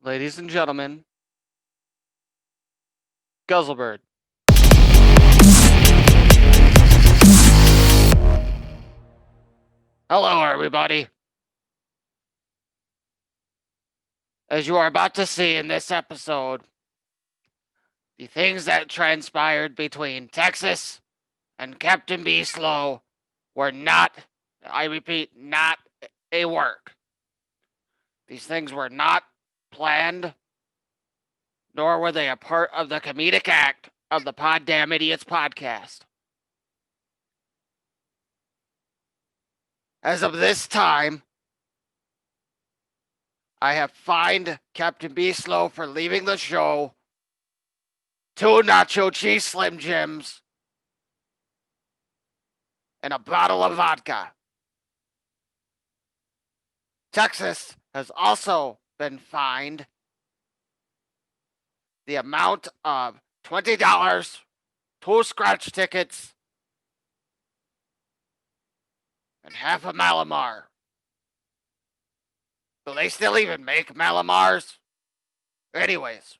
ladies and gentlemen, Guzzlebird. Hello, everybody. As you are about to see in this episode, the things that transpired between Texas and Captain B. Slow were not, I repeat, not a work. These things were not planned, nor were they a part of the comedic act of the Poddamn Idiotz Podcast. As of this time, I have fined Captain B. Slow for leaving the show 2 nacho cheese Slim Jims and a bottle of vodka. Texas has also been fined the amount of $20, 2 scratch tickets, and half a Malamar. Do they still even make Malamars? Anyways,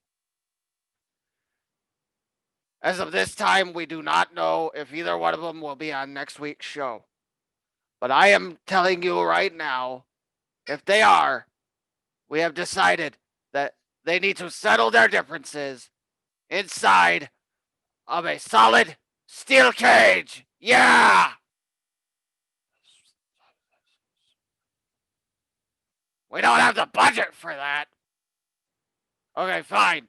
as of this time, we do not know if either one of them will be on next week's show. But I am telling you right now, if they are, we have decided that they need to settle their differences inside of a solid steel cage. Yeah! We don't have the budget for that. Okay, fine.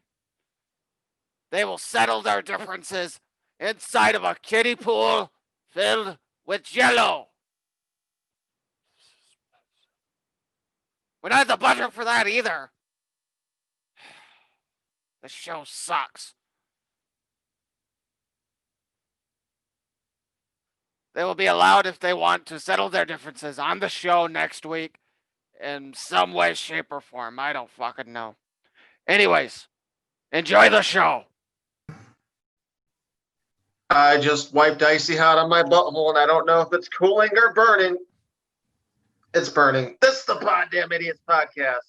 They will settle their differences inside of a kiddie pool filled with jello. We don't have the budget for that either. This show sucks. They will be allowed, if they want, to settle their differences on the show next week in some way, shape, or form. I don't fucking know. Anyways, enjoy the show. I just wiped icy hot on my butthole, and I don't know if it's cooling or burning. It's burning. This is the Poddamn Idiotz Podcast.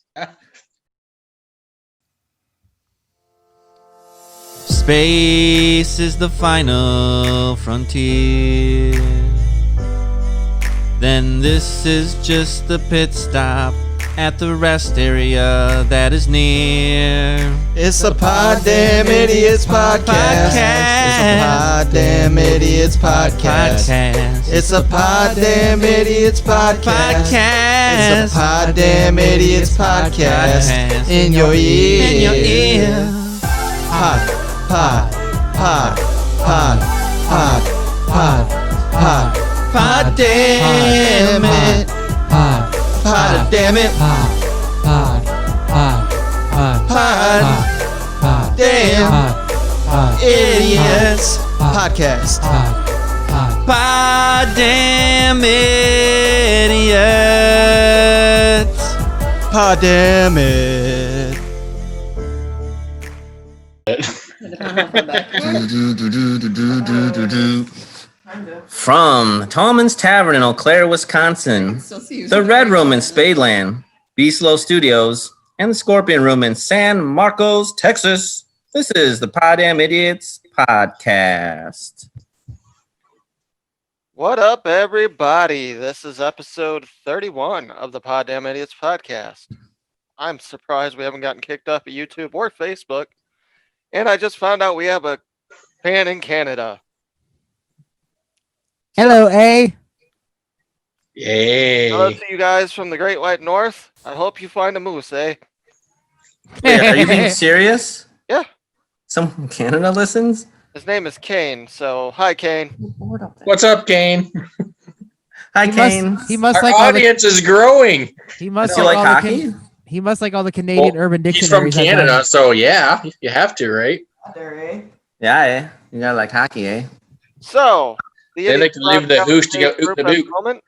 Space is the final frontier. Then this is just the pit stop at the rest area that is near. It's a Poddamn Idiotz Podcast. It's a Poddamn Idiotz Podcast. It's a Poddamn Idiotz Podcast. It's a Poddamn Idiotz Podcast. In your ear. Pod. Poddamn it. Poddamn it. Poddamn Idiotz Podcast. Poddamn Idiotz. Poddamn it. From Tallman's Tavern in Eau Claire, Wisconsin, the Red Room in Spadeland, B-Slow Studios, and the Scorpion Room in San Marcos, Texas, this is the Poddamn Idiotz Podcast. What up, everybody? This is episode 31 of the Poddamn Idiotz Podcast. I'm surprised we haven't gotten kicked off of YouTube or Facebook. And I just found out we have a fan in Canada. Hello, A. Yay. Hello to you guys from the Great White North. I hope you find a moose, eh? Wait, are you being serious? Yeah. Someone from Canada listens? His name is Kane, so hi, Kane. What's up, Kane? Hi, Kane. He must Our like all the, audience is growing. he must Does he like like all hockey? the he must like all the Canadian urban He's from dictionaries. Canada, so yeah, you have to, right? Yeah, eh? You gotta like hockey, eh? So, They like to leave the Idiotz hoosh to go Podcast oot the group at boot. the moment,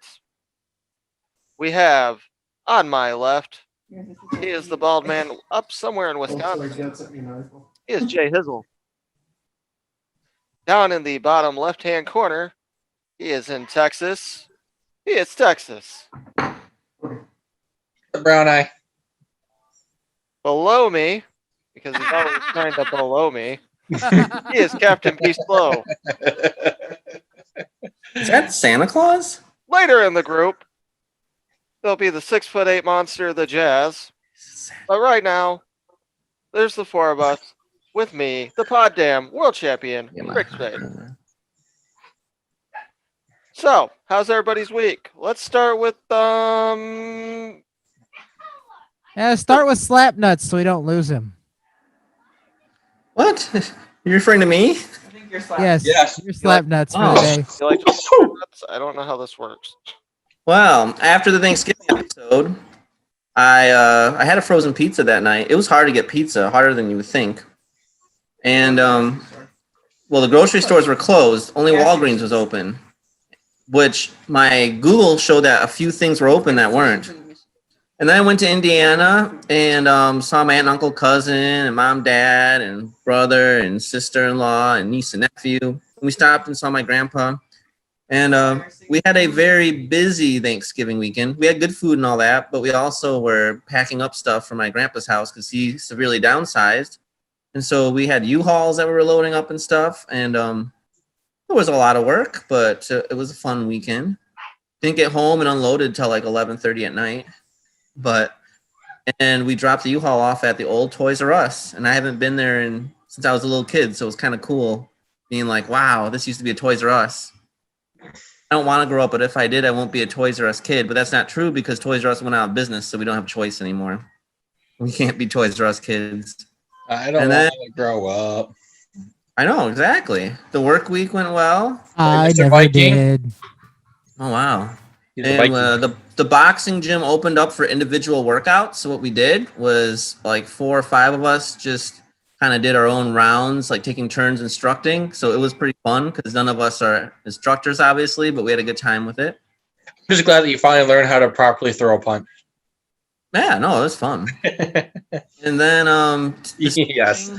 we have, on my left, he is the bald man up somewhere in Wisconsin. He is J Hizzle. Down in the bottom left-hand corner, he is in Texas. He is Texas. The brown eye. below me, because he's always trying to below me, he is Captain Be Slow. Is that Santa Claus? Later in the group, there'll be the 6'8" monster, the Jazz. But right now, there's the four of us with me, the Poddamn World Champion, Rick Spade. So, how's everybody's week? Let's start with Yeah, start with Slapnuts so we don't lose him. What? You're referring to me? Yes. You're Slapnuts for the day. you like to I don't know how this works. Well, after the Thanksgiving episode, I had a frozen pizza that night. It was hard to get pizza, harder than you would think. And well, the grocery stores were closed. Only Walgreens was open, which my Google showed that a few things were open that weren't. And then I went to Indiana and saw my aunt and uncle, cousin, and mom, dad, and brother, and sister-in-law, and niece and nephew. And we stopped and saw my grandpa. And we had a very busy Thanksgiving weekend. We had good food and all that, but we also were packing up stuff for my grandpa's house because he severely downsized. And so we had U-Hauls that we were loading up and stuff. And it was a lot of work, but it was a fun weekend. Didn't get home and unloaded till like 11:30 at night. And we dropped the U-Haul off at the old Toys R Us. And I haven't been there since I was a little kid. So it was kind of cool being like, wow, this used to be a Toys R Us. I don't want to grow up, but if I did, I won't be a Toys R Us kid. But that's not true because Toys R Us went out of business, so we don't have a choice anymore. We can't be Toys R Us kids. I don't want to grow up. I know, exactly. The work week went well. I Mr. never Viking? did. Oh, wow. He's a And Viking. the boxing gym opened up for individual workouts. So what we did was like 4 or 5 of us just kind of did our own rounds, like taking turns instructing. So it was pretty fun because none of us are instructors, obviously, but we had a good time with it. I'm just glad that you finally learned how to properly throw a punch. Yeah, no, it was fun. And then Yes.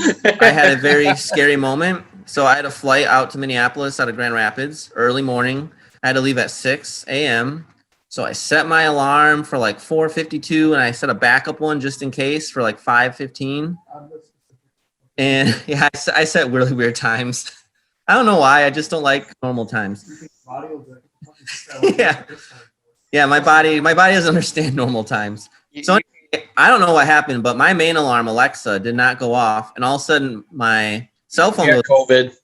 I had a very scary moment. So I had a flight out to Minneapolis out of Grand Rapids, early morning. I had to leave at 6 a.m. So I set my alarm for like 4:52, and I set a backup one just in case for like 5:15. And yeah, I set really weird times. I don't know why. I just don't like normal times. Yeah, my body doesn't understand normal times. So anyway, I don't know what happened, but my main alarm, Alexa, did not go off, and all of a sudden my cell phone Yeah, COVID.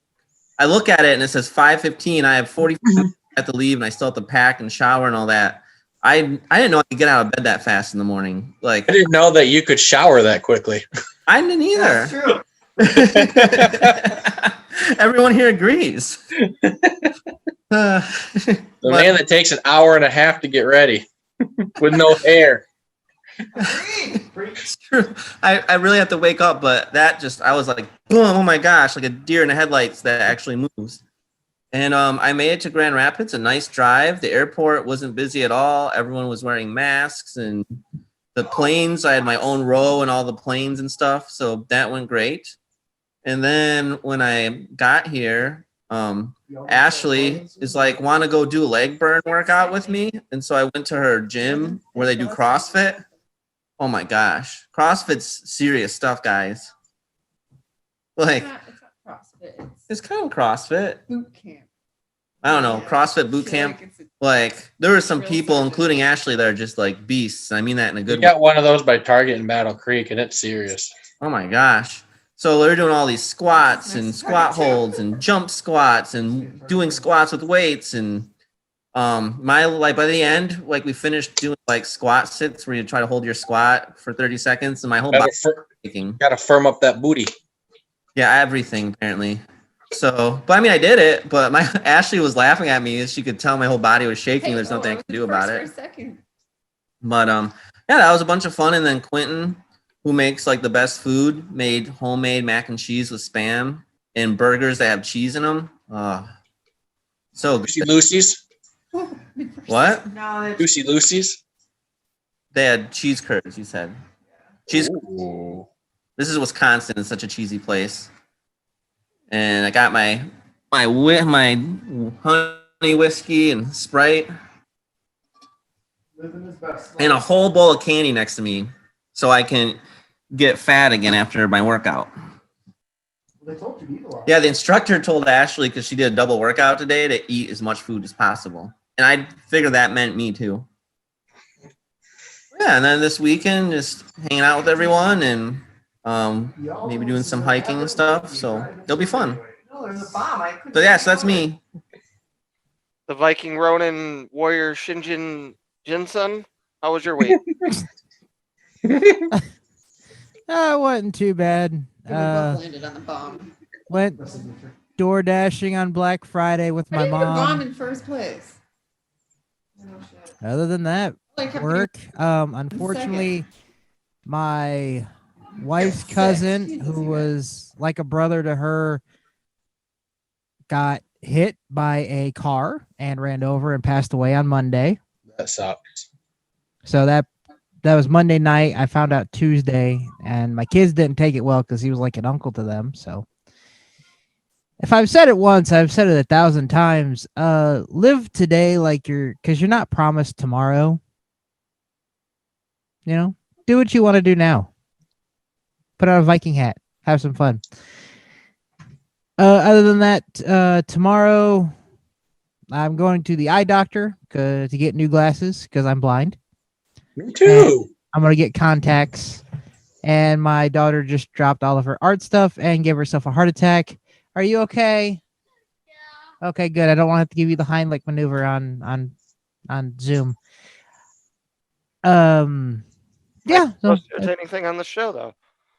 I look at it and it says 5:15. I have 40 minutes I have to leave, and I still have to pack and shower and all that. I didn't know I could get out of bed that fast in the morning. Like I didn't know that you could shower that quickly. I didn't either. That's true. Everyone here agrees. The man that takes an hour and a half to get ready with no hair. It's true. I really have to wake up, but I was like, boom, oh my gosh, like a deer in the headlights that actually moves. And I made it to Grand Rapids, a nice drive. The airport wasn't busy at all. Everyone was wearing masks, and the planes, I had my own row and all the planes and stuff. So that went great. And then when I got here, Ashley is like, want to go do a leg burn workout with me? And so I went to her gym where they do CrossFit. Oh my gosh. CrossFit's serious stuff, guys. Like, It's not CrossFit. it's kind of CrossFit. Boot camp. I don't know, CrossFit boot camp. Like, there were some people, including Ashley, that are just like beasts. I mean that in a You good way. got one of those by Target in Battle Creek, and it's serious. Oh my gosh. So they're doing all these squats and squat holds and jump squats and doing squats with weights. And by the end, like we finished doing like squat sits where you try to hold your squat for 30 seconds, and my whole body was shaking. Got to firm up that booty. Yeah, everything apparently. So, but I mean, I did it, but my Ashley was laughing at me as she could tell my whole body was shaking. There's nothing I could do about it. But yeah, that was a bunch of fun. And then Quentin, who makes like the best food, made homemade mac and cheese with Spam and burgers that have cheese in them. So good. Lucy Lucy's. What? Lucy Lucy's. They had cheese curds, you said. Cheese. Ooh. This is Wisconsin. It's such a cheesy place. And I got my honey whiskey and Sprite. And a whole bowl of candy next to me. So I can get fat again after my workout. Yeah, the instructor told Ashley, because she did a double workout today, to eat as much food as possible. And I figured that meant me too. Yeah, and then this weekend, just hanging out with everyone and maybe doing some hiking and stuff. So it'll be fun. So yeah, so that's me. The Viking Ronin Warrior Shinjin Jinsun. How was your week? It wasn't too bad. Landed on the bomb. Went door dashing on Black Friday with my How did you get a bomb mom. in first place? Oh, shit. Other than that, Well, I kept work. Unfortunately, my wife's cousin, who was like a brother to her, got hit by a car and ran over and passed away on Monday. That sucks. So that was Monday night. I found out Tuesday, and my kids didn't take it well because he was like an uncle to them. So if I've said it once, I've said it 1,000 times. Live today like because you're not promised tomorrow. You know, do what you want to do now. Put on a Viking hat. Have some fun. Other than that, tomorrow I'm going to the eye doctor to get new glasses because I'm blind. Me too. I'm going to get contacts. And my daughter just dropped all of her art stuff and gave herself a heart attack. Are you okay? Yeah. Okay, good. I don't want to have to give you the Heimlich maneuver on Zoom. Yeah. So There's anything on the show, though.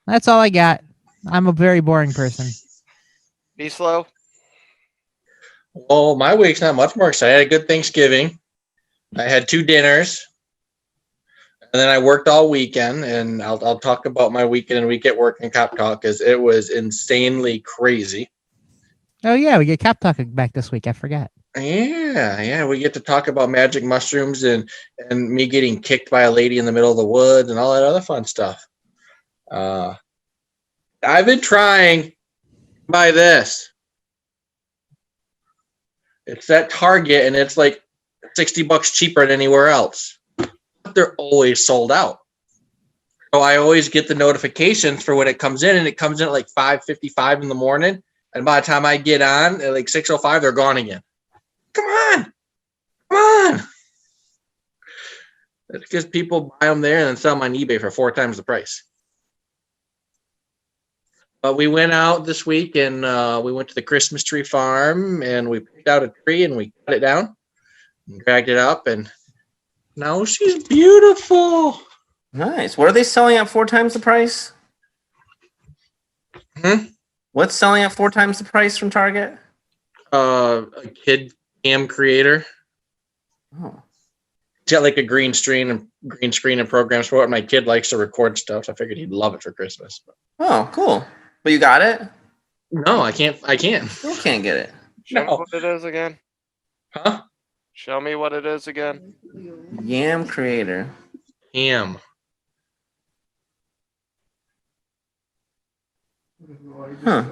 that's all I got. I'm a very boring person. Be slow. Well, my week's not much more exciting. I had a good Thanksgiving. I had 2 dinners. And then I worked all weekend, and I'll talk about my weekend and week at work and Cop Talk because it was insanely crazy. Oh, yeah. We get Cap Talk back this week. I forgot. Yeah. We get to talk about magic mushrooms and me getting kicked by a lady in the middle of the woods and all that other fun stuff. I've been trying to buy this. It's at Target, and it's like $60 cheaper than anywhere else. But they're always sold out. So I always get the notifications for when it comes in, and it comes in at like 5:55 in the morning. And by the time I get on at like 6:05, they're gone again. Come on. That's because people buy them there and then sell them on eBay for 4 times the price. But we went out this week and we went to the Christmas tree farm and we picked out a tree and we cut it down and dragged it up, and now she's beautiful. Nice. What are they selling at 4 times the price? What's selling at 4 times the price from Target? A kid cam creator. Oh. He's got like a green screen and programs for it. My kid likes to record stuff, so I figured he'd love it for Christmas. Oh, cool. But you got it? No, I can't. Still can't get it. Show me what it is again. Huh? Show me what it is again. Yam creator. Ham. Huh.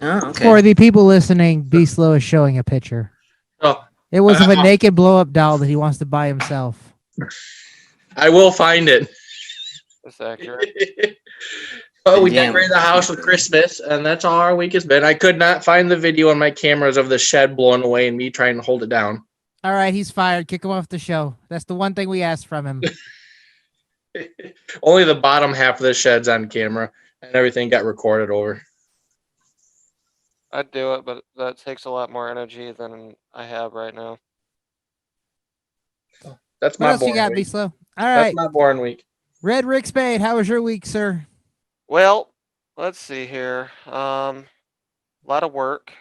Oh, okay. For the people listening, Be Slow is showing a picture. Oh, It was of a naked blow-up doll that he wants to buy himself. I will find it. That's accurate. Oh, we decorated the house with Christmas, and that's all our week has been. I could not find the video on my cameras of the shed blowing away and me trying to hold it down. All right, he's fired. Kick him off the show. That's the one thing we asked from him. Only the bottom half of the shed's on camera, and everything got recorded over. I'd do it, but that takes a lot more energy than I have right now. That's What my else you boring got, week. Be Slow? All right. That's my boring week. Red Rick Spade, how was your week, sir? Well, let's see here. A lot of work.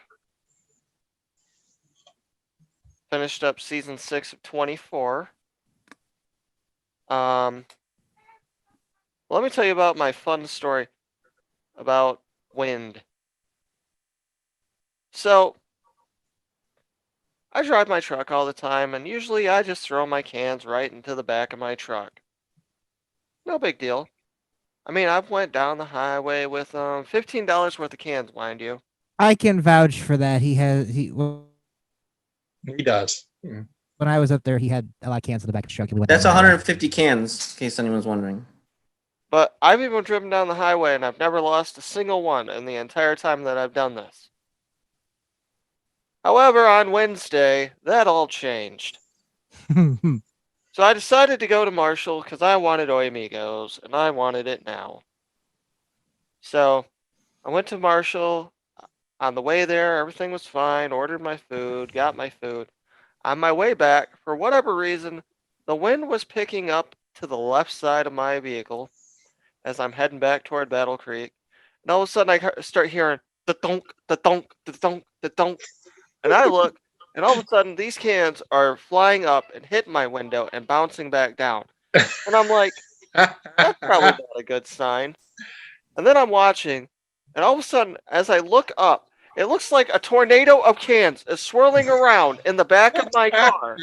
Finished up season 6 of 24. Let me tell you about my fun story about wind. So, I drive my truck all the time, and usually I just throw my cans right into the back of my truck. No big deal. I mean, I've went down the highway with $15 worth of cans, mind you. I can vouch for that. He does. When I was up there, he had a lot of cans in the back of the truck. That's 150 cans, in case anyone's wondering. But I've even driven down the highway and I've never lost a single one in the entire time that I've done this. However, on Wednesday, that all changed. So I decided to go to Marshall because I wanted Oi Amigos and I wanted it now. So I went to Marshall. On the way there, everything was fine. Ordered my food, got my food. On my way back, for whatever reason, the wind was picking up to the left side of my vehicle as I'm heading back toward Battle Creek. And all of a sudden, I start hearing the thunk, the thunk, the thunk, the thunk. And I look, and all of a sudden, these cans are flying up and hitting my window and bouncing back down. And I'm like, that's probably not a good sign. And then I'm watching, and all of a sudden, as I look up, it looks like a tornado of cans is swirling around in the back of my car.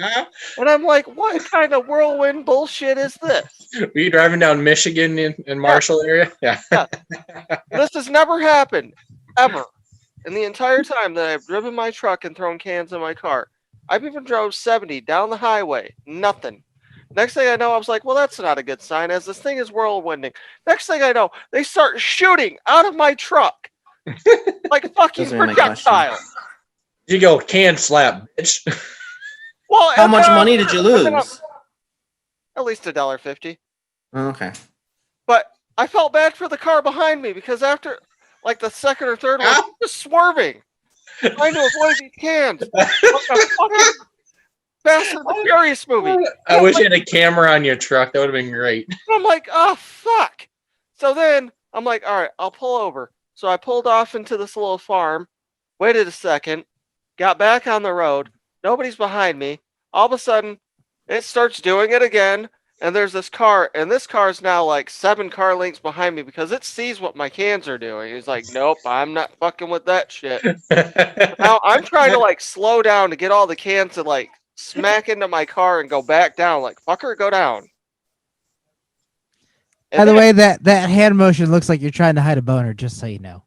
And I'm like, what kind of whirlwind bullshit is this? Were you driving down Michigan in Marshall area? Yeah. This has never happened, ever. In the entire time that I've driven my truck and thrown cans in my car. I've even drove 70 down the highway. Nothing. Next thing I know, I was like, well, that's not a good sign, as this thing is whirlwinding. Next thing I know, they start shooting out of my truck. Like fucking projectile. You go can slap, bitch. Well, How much money did you lose? At least $1.50. Okay. But I felt bad for the car behind me because after like the second or third one, I was just swerving, trying to avoid these cans. Like a fucking Fast and the Furious movie. I wish you had a camera on your truck. That would have been great. I'm like, oh fuck. So then I'm like, all right, I'll pull over. So I pulled off into this little farm, waited a second, got back on the road. Nobody's behind me. All of a sudden, it starts doing it again. And there's this car, and this car is now like 7 car lengths behind me because it sees what my cans are doing. He's like, nope, I'm not fucking with that shit. Now I'm trying to like slow down to get all the cans to like smack into my car and go back down. Like, fucker, go down. By the way, that hand motion looks like you're trying to hide a boner, just so you know.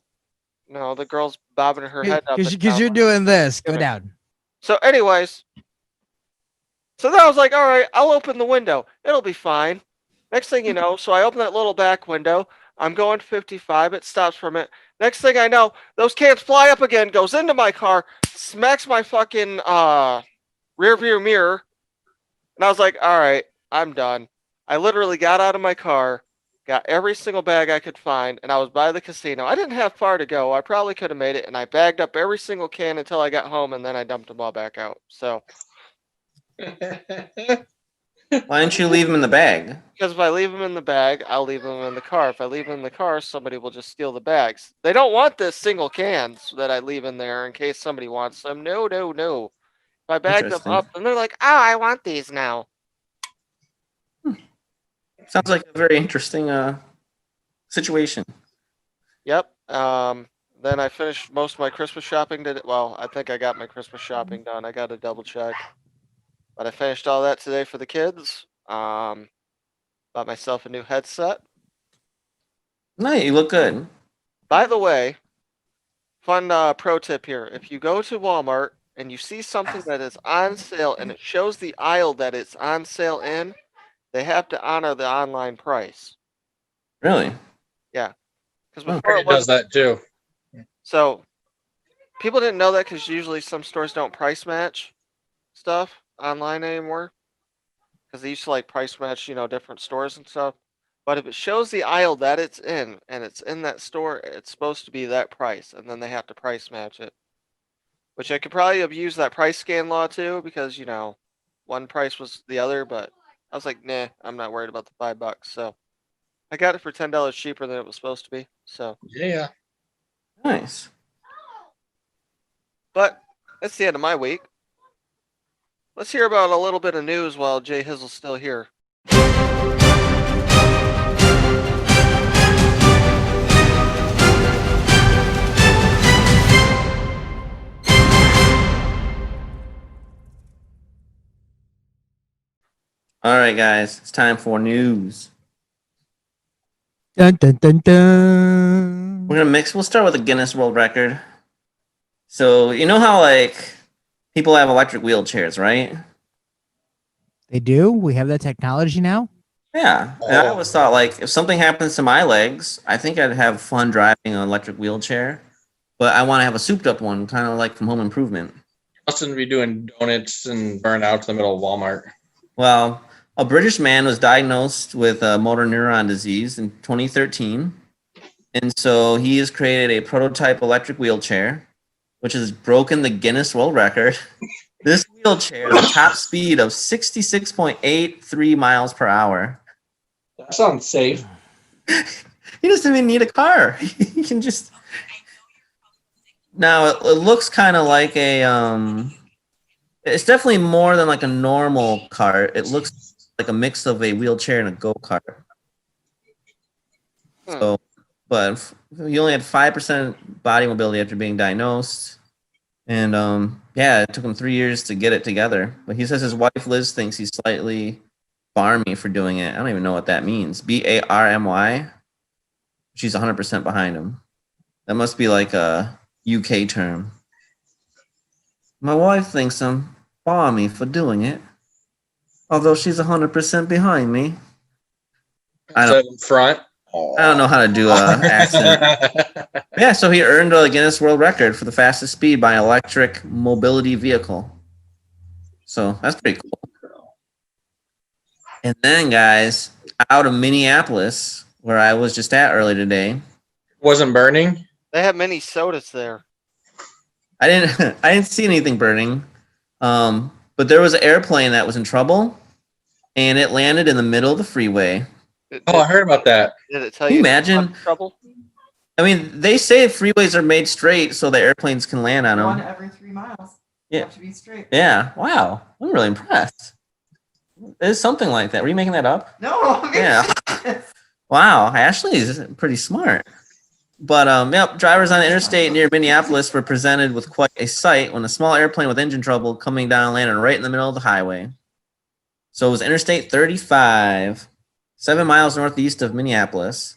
No, the girl's bobbing her head up. Because you're doing this. Go down. So anyways, so then I was like, all right, I'll open the window. It'll be fine. Next thing you know, so I open that little back window. I'm going 55. It stops for a minute. Next thing I know, those cans fly up again, goes into my car, smacks my fucking rear view mirror. And I was like, all right, I'm done. I literally got out of my car, got every single bag I could find, and I was by the casino. I didn't have far to go. I probably could have made it, and I bagged up every single can until I got home, and then I dumped them all back out. So why didn't you leave them in the bag? Because if I leave them in the bag, I'll leave them in the car. If I leave them in the car, somebody will just steal the bags. They don't want the single cans that I leave in there in case somebody wants them. No. If I bag them up, and they're like, oh, I want these now. Sounds like a very interesting situation. Yep. Then I finished most of my Christmas shopping. Well, I think I got my Christmas shopping done. I got to double check. But I finished all that today for the kids. Bought myself a new headset. No, you look good. By the way, fun pro tip here. If you go to Walmart and you see something that is on sale and it shows the aisle that it's on sale in, they have to honor the online price. Really? Yeah. Because before it does that too. So people didn't know that because usually some stores don't price match stuff online anymore. Because they used to like price match, different stores and stuff. But if it shows the aisle that it's in and it's in that store, it's supposed to be that price. And then they have to price match it. Which I could probably have used that price scan law too, because, one price was the other, but I was like, nah, I'm not worried about the $5. So I got it for $10 cheaper than it was supposed to be. So yeah. Nice. But that's the end of my week. Let's hear about a little bit of news while J Hizzle's still here. All right, guys, it's time for news. Dun, dun, dun, dun. We'll start with a Guinness World Record. So, you know how, people have electric wheelchairs, right? They do? We have that technology now? Yeah, and I always thought like if something happens to my legs, I think I'd have fun driving an electric wheelchair, but I want to have a souped-up one, kind of like from Home Improvement. Mustn't be doing donuts and burn out to the middle of Walmart. Well, a British man was diagnosed with motor neuron disease in 2013, and so he has created a prototype electric wheelchair, which has broken the Guinness World Record. This wheelchair has a top speed of 66.83 miles per hour. That sounds safe. He doesn't even need a car. He can just. Now it looks kind of like a. It's definitely more than like a normal cart. It looks like a mix of a wheelchair and a go-kart. So, but he only had 5% body mobility after being diagnosed, and yeah, it took him 3 years to get it together. But he says his wife Liz thinks he's slightly barmy for doing it. I don't even know what that means. BARMY. She's 100% behind him. That must be like a UK term. My wife thinks I'm balmy for doing it, although she's 100% behind me. I don't. In front. I don't know how to do a accent. Yeah, so he earned a Guinness World Record for the fastest speed by an electric mobility vehicle. So that's pretty cool. And then, guys, out of Minneapolis, where I was just at earlier today, Wasn't burning. They have mini sodas there. I didn't see anything burning, but there was an airplane that was in trouble, and it landed in the middle of the freeway. Oh, I heard about that. Did it tell Can you? you imagine? Trouble? I mean, they say freeways are made straight so the airplanes can land on them. 1 every 3 miles. Yeah. Have to be straight. Yeah. Wow. I'm really impressed. There's something like that. Were you making that up? No. Yeah. Wow. Ashley is pretty smart. But yep, drivers on the interstate near Minneapolis were presented with quite a sight when a small airplane with engine trouble coming down landed right in the middle of the highway. So it was Interstate 35, 7 miles northeast of Minneapolis.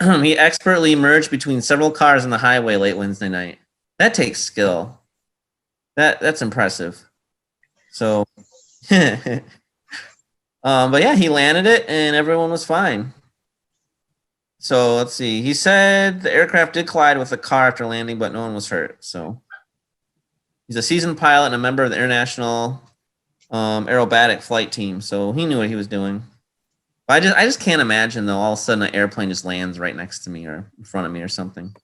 He expertly merged between several cars on the highway late Wednesday night. That takes skill. That's impressive. So, but yeah, he landed it and everyone was fine. So let's see. He said the aircraft did collide with a car after landing, but no one was hurt. So he's a seasoned pilot and a member of the International Aerobatic Flight Team. So he knew what he was doing. But I just can't imagine though. All of a sudden, an airplane just lands right next to me or in front of me or something.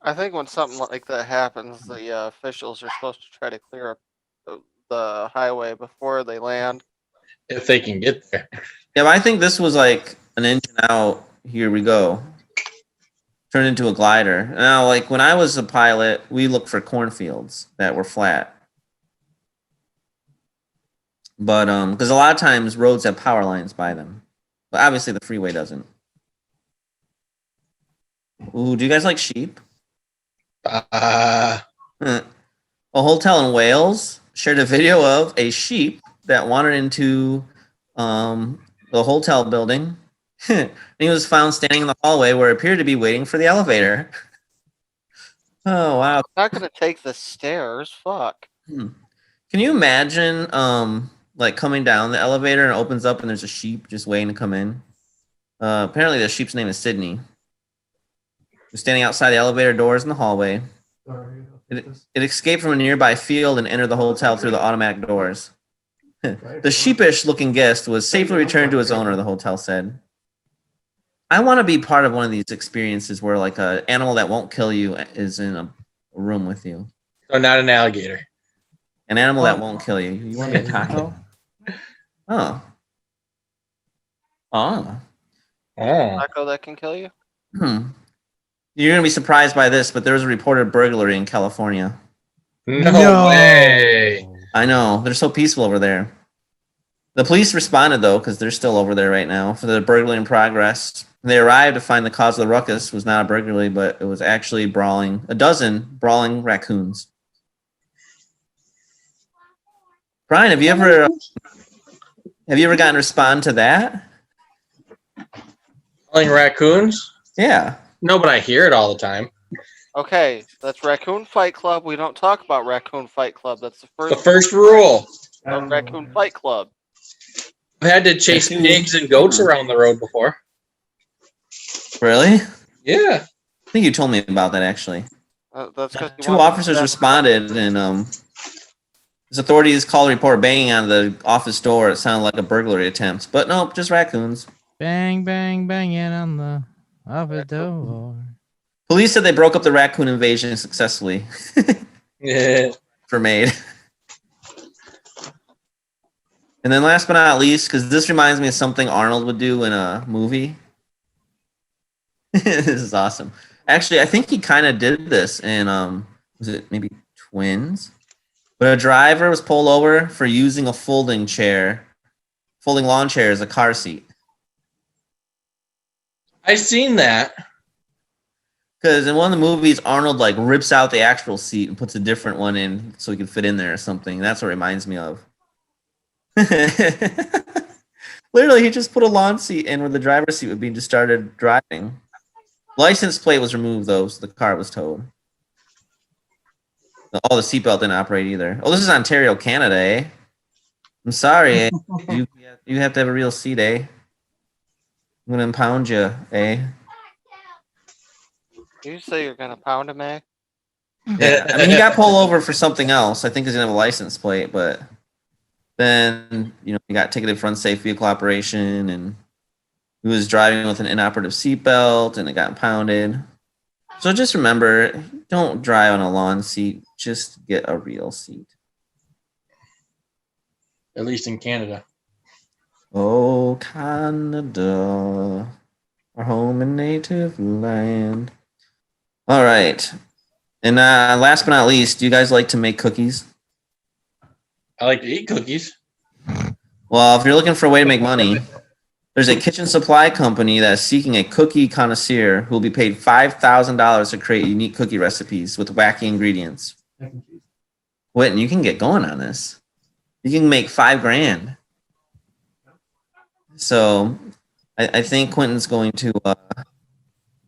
I think when something like that happens, the officials are supposed to try to clear up the highway before they land. If they can get there. Yeah, but I think this was like an engine out. Here we go. Turned into a glider. Now, like when I was a pilot, we looked for cornfields that were flat. But because a lot of times roads have power lines by them, but obviously the freeway doesn't. Ooh, do you guys like sheep? A hotel in Wales shared a video of a sheep that wandered into the hotel building. And he was found standing in the hallway where it appeared to be waiting for the elevator. Oh, wow. I'm not going to take the stairs. Fuck. Can you imagine like coming down the elevator and it opens up and there's a sheep just waiting to come in? Apparently the sheep's name is Sydney. He's standing outside the elevator doors in the hallway. It escaped from a nearby field and entered the hotel through the automatic doors. The sheepish-looking guest was safely returned to his owner, the hotel said. I want to be part of one of these experiences where like an animal that won't kill you is in a room with you. So not an alligator. An animal that won't kill you. You want to be a taco? Oh. Taco that can kill you? You're going to be surprised by this, but there was a reported burglary in California. No way. I know. They're so peaceful over there. The police responded, though, because they're still over there right now for the burglary in progress. They arrived to find the cause of the ruckus was not a burglary, but it was actually a dozen brawling raccoons. Brian, have you ever gotten to respond to that? Brawling raccoons? Yeah. No, but I hear it all the time. Okay, that's Raccoon Fight Club. We don't talk about Raccoon Fight Club. That's the first rule of Raccoon Fight Club. I've had to chase pigs and goats around the road before. Really? Yeah. I think you told me about that actually. That's 'cause you 2 want officers that- responded, and as authorities called a report banging on the office door. It sounded like a burglary attempt, but nope, just raccoons. Bang, bang, banging on the office door. Police said they broke up the raccoon invasion successfully. Yeah. For maid. And then last but not least, because this reminds me of something Arnold would do in a movie. This is awesome. Actually, I think he kind of did this in was it maybe Twins? But a driver was pulled over for using a folding lawn chair as a car seat. I seen that. Because in one of the movies, Arnold like rips out the actual seat and puts a different one in so he can fit in there or something. That's what it reminds me of. Literally, he just put a lawn seat in where the driver's seat would be and just started driving. License plate was removed though, so the car was towed. Oh, the seatbelt didn't operate either. Oh, this is Ontario, Canada, eh? I'm sorry, eh? You have to have a real seat, eh? I'm gonna impound you, eh? Did you say you're gonna pound him, eh? Yeah, I mean, he got pulled over for something else. I think he didn't have a license plate, but then, he got ticketed for unsafe vehicle operation, and he was driving with an inoperative seatbelt, and it got impounded. So just remember, don't drive on a lawn seat. Just get a real seat. At least in Canada. Oh, Canada, our home and native land. All right. And last but not least, do you guys like to make cookies? I like to eat cookies. Well, if you're looking for a way to make money, there's a kitchen supply company that is seeking a cookie connoisseur who will be paid $5,000 to create unique cookie recipes with wacky ingredients. Quentin, you can get going on this. You can make $5,000. So I think Quentin's going to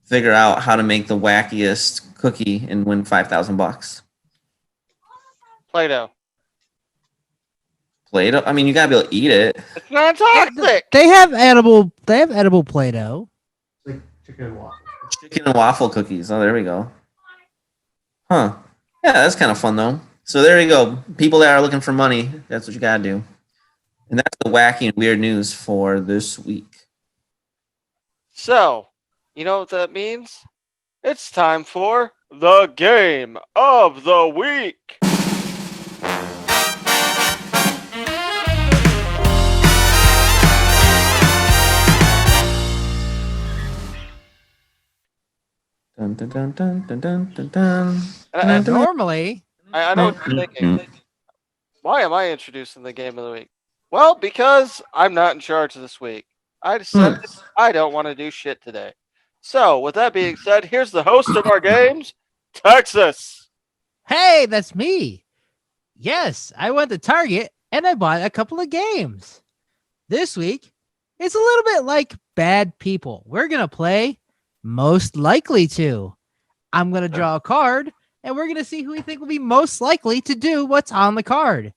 figure out how to make the wackiest cookie and win $5,000. Play-Doh. Play-Doh? I mean, you gotta be able to eat it. It's not toxic. They have edible Play-Doh. Chicken and waffle cookies. Oh, there we go. Huh. Yeah, that's kind of fun though. So there you go. People that are looking for money, that's what you gotta do. And that's the wacky and weird news for this week. So, you know what that means? It's time for the game of the week. Dun, dun, dun, dun, dun, dun, dun, dun. And Normally, I know what you're thinking. Why am I introducing the game of the week? Well, because I'm not in charge this week. I decided I don't want to do shit today. So, with that being said, here's the host of our games, Texas. hey, that's me. Yes, I went to Target and I bought a couple of games. This week, it's a little bit like Bad People. We're going to play Most Likely To. I'm going to draw a card and we're going to see who we think will be most likely to do what's on the card.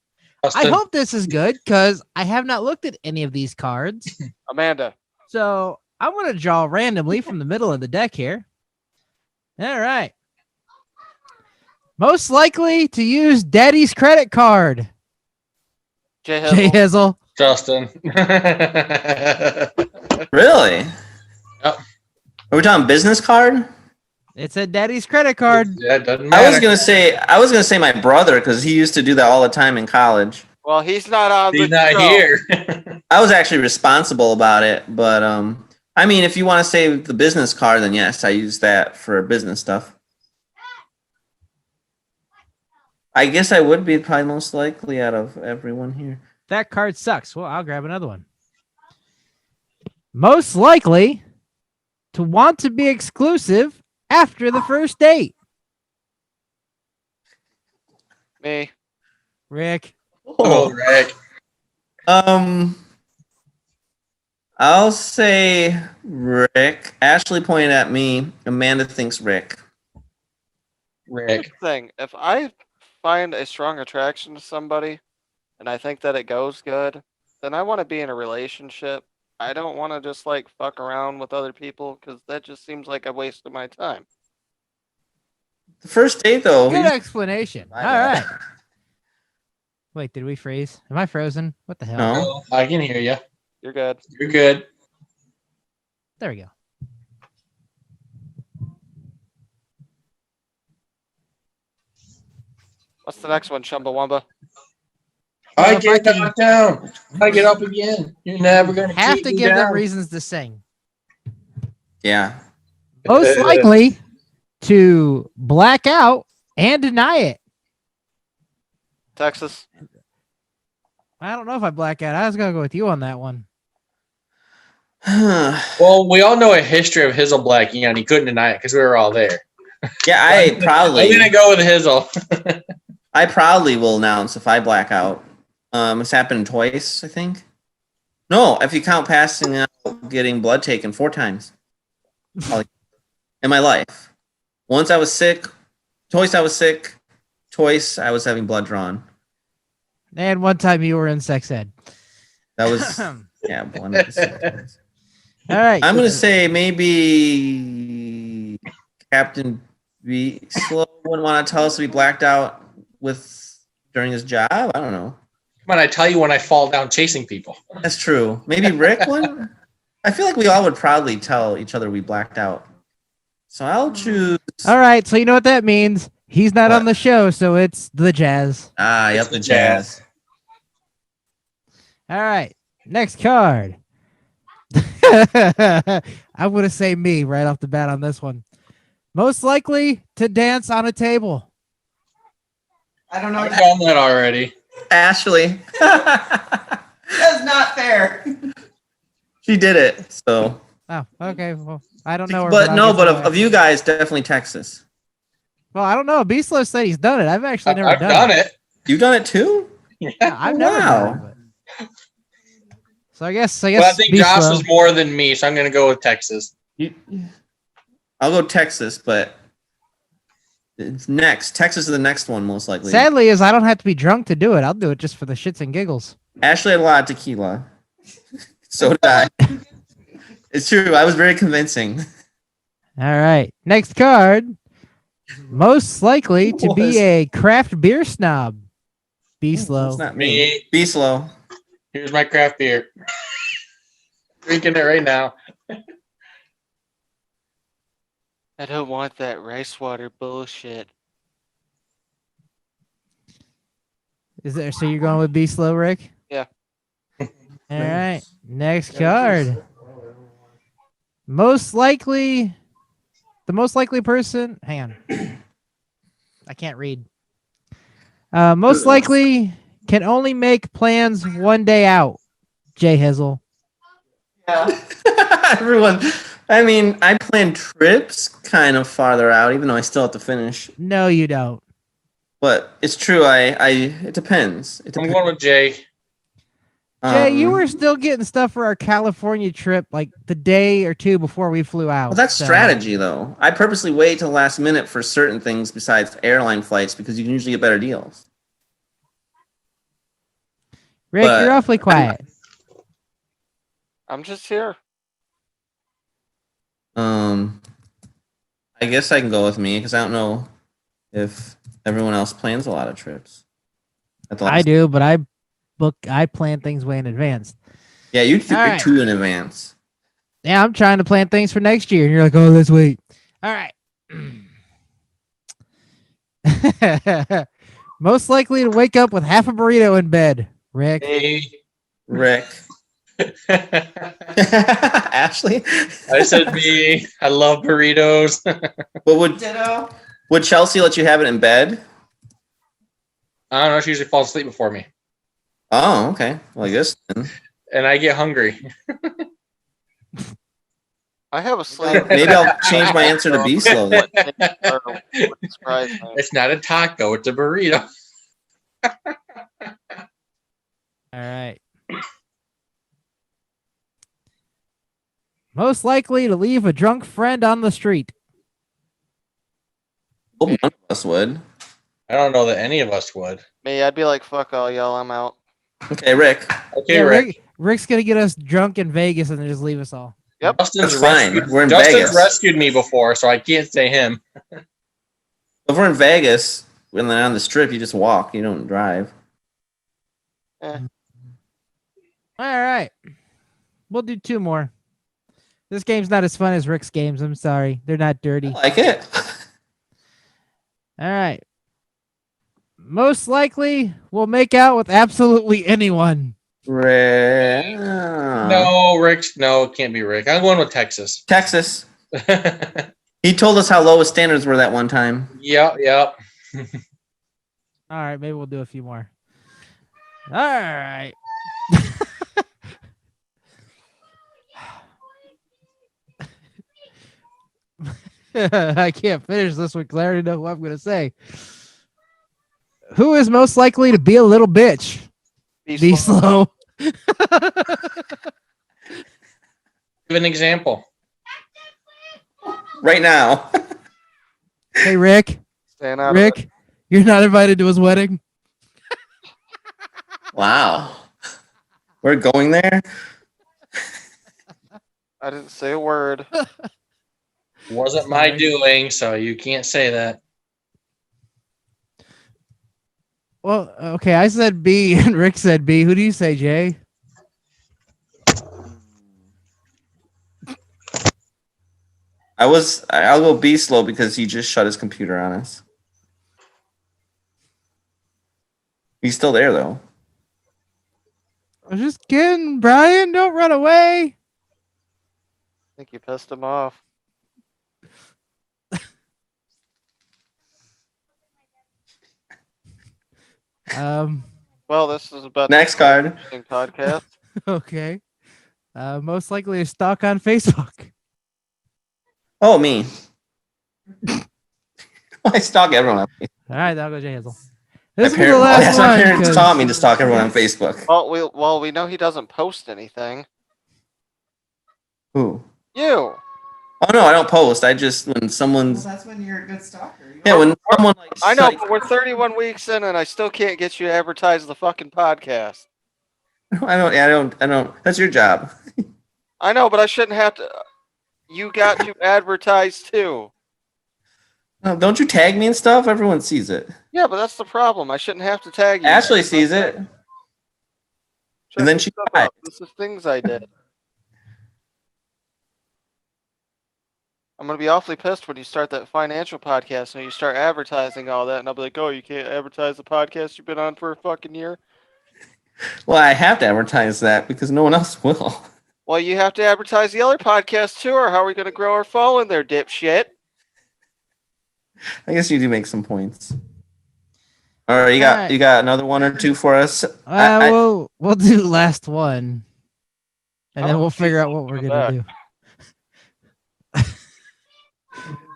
I hope this is good because I have not looked at any of these cards. Amanda. So I'm going to draw randomly from the middle of the deck here. All right. Most likely to use Daddy's credit card. J J Hizzle. Hizzle. Justin. Really? Yep. Are we talking business card? It said Daddy's credit card. Yeah, it doesn't matter. I was gonna say my brother because he used to do that all the time in college. Well, he's not on He's the not show. here. I was actually responsible about it, but I mean, if you want to say the business card, then yes, I use that for business stuff. I guess I would be probably most likely out of everyone here. That card sucks. Well, I'll grab another one. Most likely to want to be exclusive after the first date. Me. Rick. Oh, Rick. I'll say Rick. Ashley pointed at me. Amanda thinks Rick. Here's Rick. the thing. If I find a strong attraction to somebody and I think that it goes good, then I want to be in a relationship. I don't want to just like fuck around with other people because that just seems like a waste of my time. The first date, though. Good explanation. All I know. right. Wait, did we freeze? Am I frozen? What the hell? No. I can hear you. You're good. You're good. There we go. What's the next one, Chumbawamba? I if I get can- knocked down. I get up again. You're never gonna Have keep to me give them down. reasons to sing. Yeah. Most likely to black out and deny it. Texas. I don't know if I black out. I was gonna go with you on that one. yeah, Well, we all know a history of Hizzle blacking out. He couldn't deny it because we were all there. I I'm proudly, gonna go with Hizzle. I proudly will announce if I black out. It's happened twice, I think. No, if you count passing out, getting blood taken 4 times in my life. Once I was sick, twice I was sick, twice I was having blood drawn. And one time you were in sex ed. That was yeah, one of the All right. I'm gonna say maybe Captain B Slow wouldn't want to tell us to be blacked out with during his job. I don't know. Come on, I tell you when I fall down chasing people. That's true. Maybe Rick would. I feel like we all would proudly tell each other we blacked out. So I'll choose. All right. So you know what that means? He's not What? on the show, so it's the Jazz. Yep, the Jazz. All right. Next card. I'm going to say me right off the bat on this one. Most likely to dance on a table. I don't know. I've done that already. Ashley. That's not fair. She did it. So, Oh, okay. Well, I don't know her. but I'll no, give but her of you guys, definitely Texas. Well, I don't know. Beastlo said he's done it. I've actually never I've done it. You've done it too? Yeah. I've never Wow. done it. But... So I guess. But I think Josh Beastlo. was more than me, so I'm gonna go with Texas. I'll go Texas, but it's next. Texas is the next one, most likely. Sadly, is I don't have to be drunk to do it. I'll do it just for the shits and giggles. Ashley had a lot of tequila. So did I. It's true. I was very convincing. All right. Next card. Most likely to be a craft beer snob. It's Beastlo. not me. Me. Be slow. Here's my craft beer. Drinking it right now. I don't want that rice water bullshit. Is there? So you're going with Beastlo, Rick? Yeah. All right. Next card. Most likely. The most likely person. Hang on. I can't read. Most likely can only make plans one day out. J Hizzle. Yeah. Everyone. I mean, I plan trips kind of farther out, even though I still have to finish. No, you don't. But it's true. It depends. It I'm depends. going with Jay. Jay, you Um, were still getting stuff for our California trip like the day or two before we flew out. Well, that's so- strategy, though. I purposely wait till the last minute for certain things besides airline flights because you can usually get better deals. Rick, but- you're awfully quiet. I'm just here. I guess I can go with me because I don't know if everyone else plans a lot of trips. At the I last- do, but I plan things way in advance. Yeah, you figure All right. 2 in advance. Yeah, I'm trying to plan things for next year, and you're like, oh, let's wait. All right. Most likely to wake up with half a burrito in bed, Rick. Hey. Rick. Ashley. I said me. I love burritos. But would Ditto. Chelsea let you have it in bed? I don't know. She usually falls asleep before me, Oh, okay. Well, I guess then. and I get hungry. I have a sleep. Maybe I'll change my answer to be slow. Then. Surprise me. It's not a taco. It's a burrito. All right. Most likely to leave a drunk friend on the street. Hope none of us would. I don't know that any of us would. Me, I'd be like, fuck all y'all, I'm out. Okay, Rick. Okay, Yeah, Rick. Rick's gonna get us drunk in Vegas and then just leave us all. Yep. Justin's That's fine. rescued- We're in Justin's Vegas. rescued me before, so I can't say him. If we're in Vegas, when they're on the strip, you just walk. You don't drive. Eh. All right, we'll do 2 more. This game's not as fun as Rick's games. I'm sorry, they're not I dirty. like it. All right. Most likely, we'll make out with absolutely anyone. Rick. No, Rick. No, it can't be Rick. I'm going with Texas. Texas. Yep. He told us how low his standards were that one time. All right, maybe we'll do a few more. All right. I can't finish this one because I already know who I'm going to say. Who is most likely to be a little bitch? Be slow. Give an example. Right now. Hey, Rick. Staying out of Rick, you're not invited to his wedding. Wow. We're going there? I didn't say a word. Wasn't my Sorry. doing, so you can't say that. Well, okay, I said B and Rick said B. Who do you say, Jay? I'll go be slow because he just shut his computer on us. He's still there though. I was just kidding, Brian. Don't run away. I think you pissed him off. Well, this is about Next card. interesting podcast. Okay. Most likely a stalk on Facebook. Oh, me. I stalk everyone on Facebook. All right, that'll go J Hizzle. My This is the parents, last yes, my one. parents 'cause- taught me to stalk everyone on Facebook. Well, we know he doesn't post anything. Who? You. Oh no, I don't post. I just when Well, someo's that's when you're a good stalker. yeah when someone like I know, psych- but we're 31 weeks in, and I still can't get you to advertise the fucking podcast. I don't. That's your job. I know, but I shouldn't have to. You got to advertise too. Don't you tag me and stuff? Everyone sees it. Yeah, but that's the problem. I shouldn't have to tag you. Ashley sees it, and then she Shut cried. up. This is things I did. I'm gonna be awfully pissed when you start that financial podcast and you start advertising all that, and I'll be like, "Oh, you can't advertise the podcast you've been on for a fucking year." Well, I have to advertise that because no one else will. Well, you have to advertise the other podcast too, or how are we gonna grow our following there, dipshit? I guess you do make some points. All right, you got another one or two for us. we'll do last one, and then Oh, we'll figure out what we're gonna do.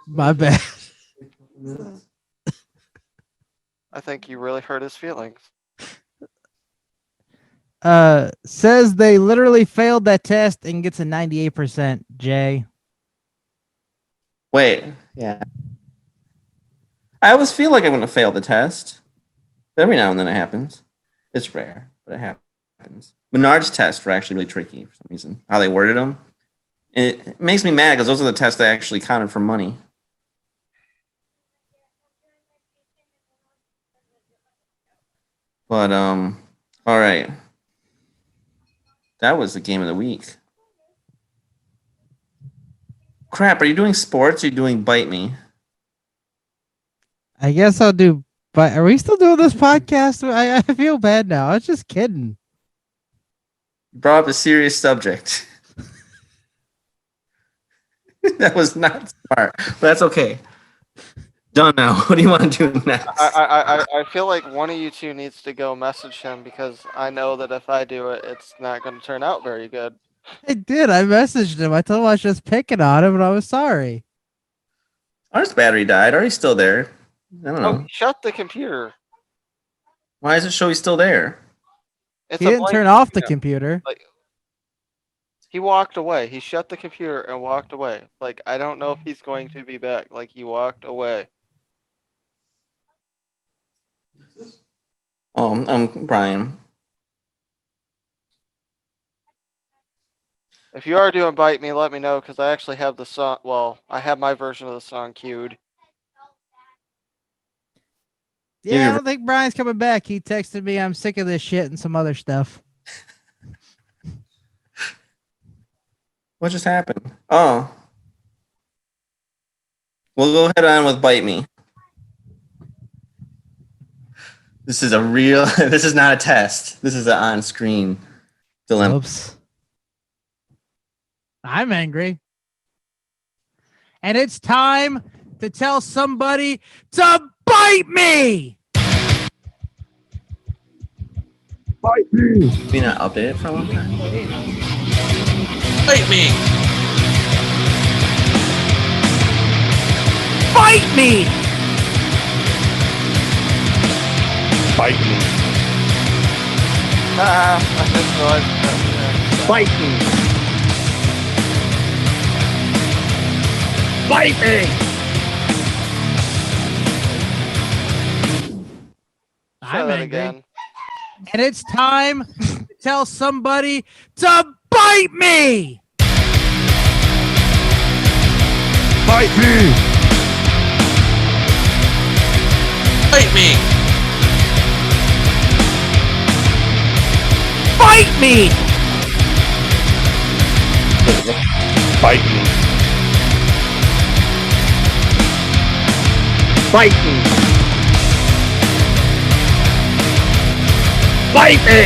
My bad. I think you really hurt his feelings. Says they literally failed that test and gets a 98%. Jay. Wait, yeah. I always feel like I'm going to fail the test. Every now and then it happens. It's rare, but it happens. Menard's tests were actually really tricky for some reason. How they worded them. It makes me mad because those are the tests that actually counted for money. But all right. That was the game of the week. Crap, are you doing sports or are you doing Bite Me? I guess I'll do. But are we still doing this podcast? I feel bad now. I was just kidding. You brought up a serious subject. That was not smart, but that's okay. Done now. What do you want to do next? I feel like one of you two needs to go message him because I know that if I do it, it's not going to turn out very good. I did. I messaged him. I told him I was just picking on him, and I was sorry. Ours battery died. Are you still there? I don't know. Oh, shut the computer. Why does it show he's still there? It's He a didn't blank turn off the screen. computer. Like, he walked away. He shut the computer and walked away. Like, I don't know if he's going to be back. Like, he walked away. Oh, I'm Brian. If you are doing Bite Me, let me know because I actually have the song. Well, I have my version of the song queued. Yeah, I don't think Brian's coming back. He texted me, I'm sick of this shit and some other stuff. What just happened? Oh. We'll go ahead on with Bite Me. This is this is not a test. This is an on-screen dilemma. Oops. I'm angry. And it's time to tell somebody to bite me! Bite me! Been not updated for a long time. Bite me! Bite me! Bite me. I just realized Bite me. Bite me. I'm angry. And it's time to tell somebody to bite me! Bite me. Bite me! Bite me! Bite me. Bite me. Bite me.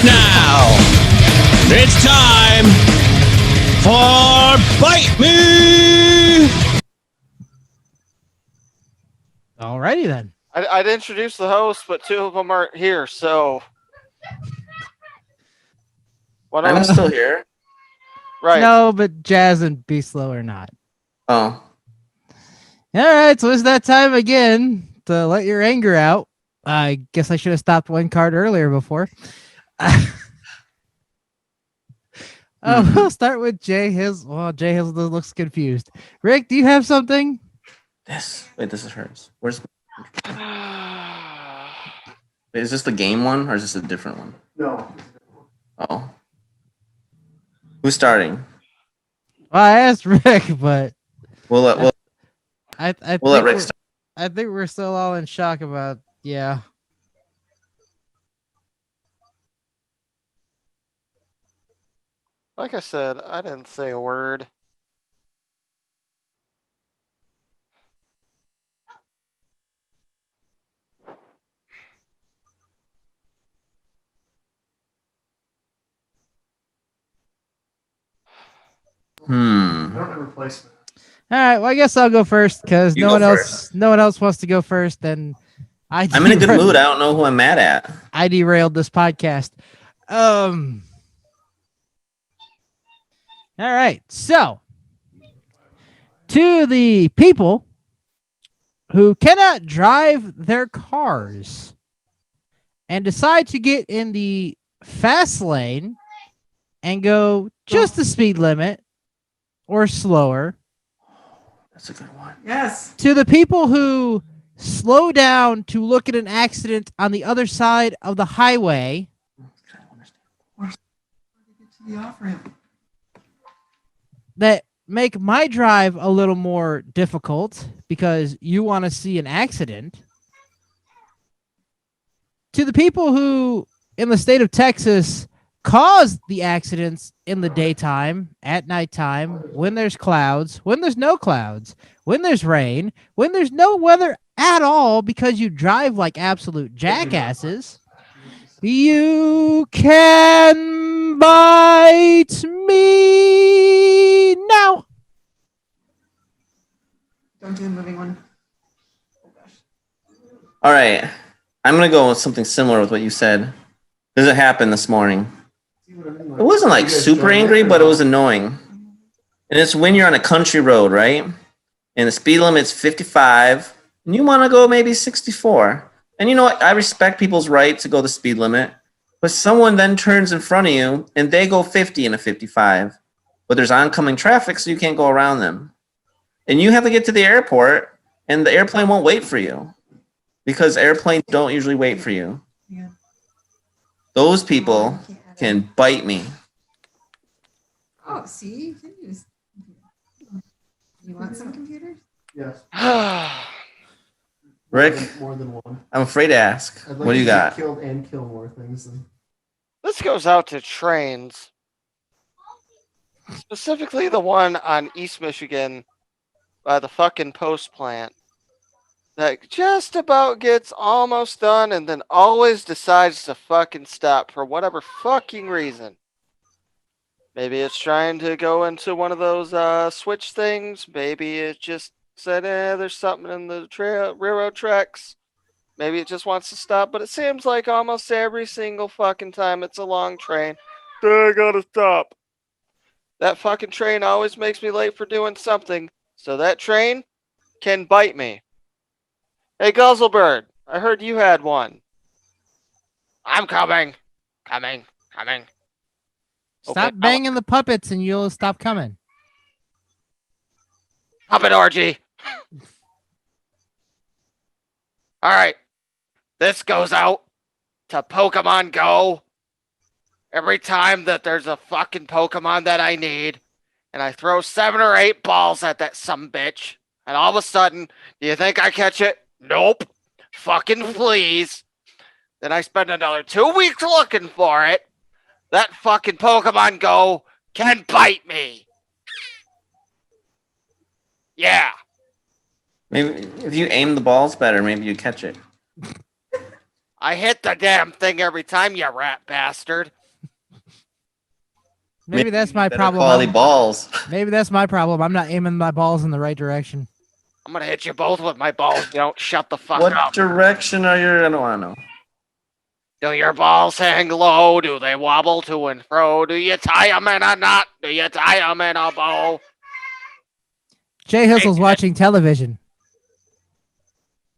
Now, it's time for Bite Me! Alrighty then. I'd introduce the host, but two of them aren't here, so. I'm still here. Right. No, but Jazz and Be Slow are not. Oh. Alright, so it's that time again to let your anger out. I guess I should have stopped one card earlier before. We'll start with J Hizzle. Well, J Hizzle looks confused. Rick, do you have something? Wait, this is hers. Where's? Wait, is this the game one or is this a different one? No. Oh. Who's starting? Well, I asked Rick, but We'll let Rick start. I think we're still all in shock about yeah. Like I said, I didn't say a word. I don't have a replacement. All right, well I guess I'll go first because You no go one first. else wants to go first. And I'm in a good mood. I don't know who I'm mad at. I derailed this podcast. All right, so to the people who cannot drive their cars and decide to get in the fast lane and go just the speed limit or slower. That's a good one. Yes. To the people who slow down to look at an accident on the other side of the highway. The off-ramp. That make my drive a little more difficult because you want to see an accident. To the people who, in the state of Texas, cause the accidents in the daytime, at nighttime, when there's clouds, when there's no clouds, when there's rain, when there's no weather at all because you drive like absolute jackasses. You can bite me now. Don't do the moving one. All right. I'm going to go with something similar with what you said. This happened this morning. It wasn't like super angry, but it was annoying. And it's when you're on a country road, right? And the speed limit's 55, and you want to go maybe 64. And you know what? I respect people's right to go the speed limit, but someone then turns in front of you and they go 50 in a 55, but there's oncoming traffic, so you can't go around them. And you have to get to the airport, and the airplane won't wait for you. Because airplanes don't usually wait for you. Yeah. Those people can bite me. Oh, see, you can use. You want some computers? Yes. Rick, More than one. I'm afraid to ask. What do you got? Killed and kill more things. This goes out to trains. Specifically the one on East Michigan by the fucking post plant. That just about gets almost done and then always decides to fucking stop for whatever fucking reason. Maybe it's trying to go into one of those switch things. Maybe it just said, there's something in the railroad tracks. Maybe it just wants to stop, but it seems like almost every single fucking time it's a long train, I gotta stop. That fucking train always makes me late for doing something, so that train can bite me. Hey, Guzzlebird, I heard you had one. I'm coming. Coming. Stop banging the puppets and you'll stop coming. Puppet orgy. All right. This goes out to Pokemon Go. Every time that there's a fucking Pokemon that I need, and I throw 7 or 8 balls at that sumbitch, and all of a sudden, do you think I catch it? Nope. Fucking fleas. Then I spend another 2 weeks looking for it. That fucking Pokemon Go can bite me. Yeah. Maybe if you aim the balls better, maybe you catch it. I hit the damn thing every time, you rat bastard. Maybe that's my Better problem. Quality balls. Maybe that's my problem. I'm not aiming my balls in the right direction. I'm gonna hit you both with my balls. You don't shut the fuck What up. direction are you? I don't want to know. Do your balls hang low? Do they wobble to and fro? Do you tie them in a knot? Do you tie them in a bow? J Hizzle's watching television.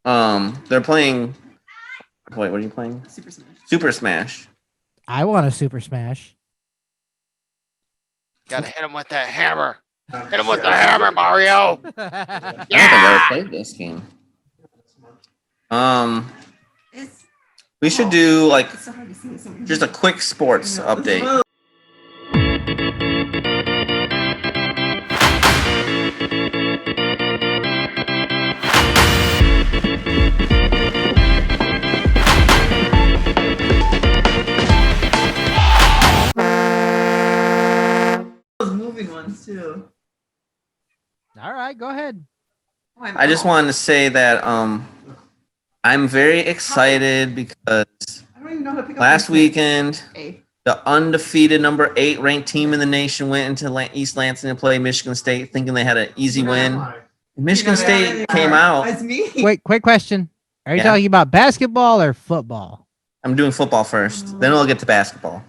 They're playing. Wait, what are you playing? Super Smash. Super Smash. I want a Super Smash. Gotta hit him with that hammer. Hit him with the hammer, Mario. I don't think I've Yeah. ever played this game. It's, We should do like it's so hard to see this. just a quick sports update. Those moving ones too. All right, go ahead. Oh, I just wanted to say that I'm very excited because I don't even know how to pick up last my weekend A. the undefeated number 8 ranked team in the nation went into East Lansing to play Michigan State, thinking they had an easy win. Michigan State came out. That's me. Wait, quick question. Are you Yeah. talking about basketball or football? I'm doing football first, then I'll get to basketball.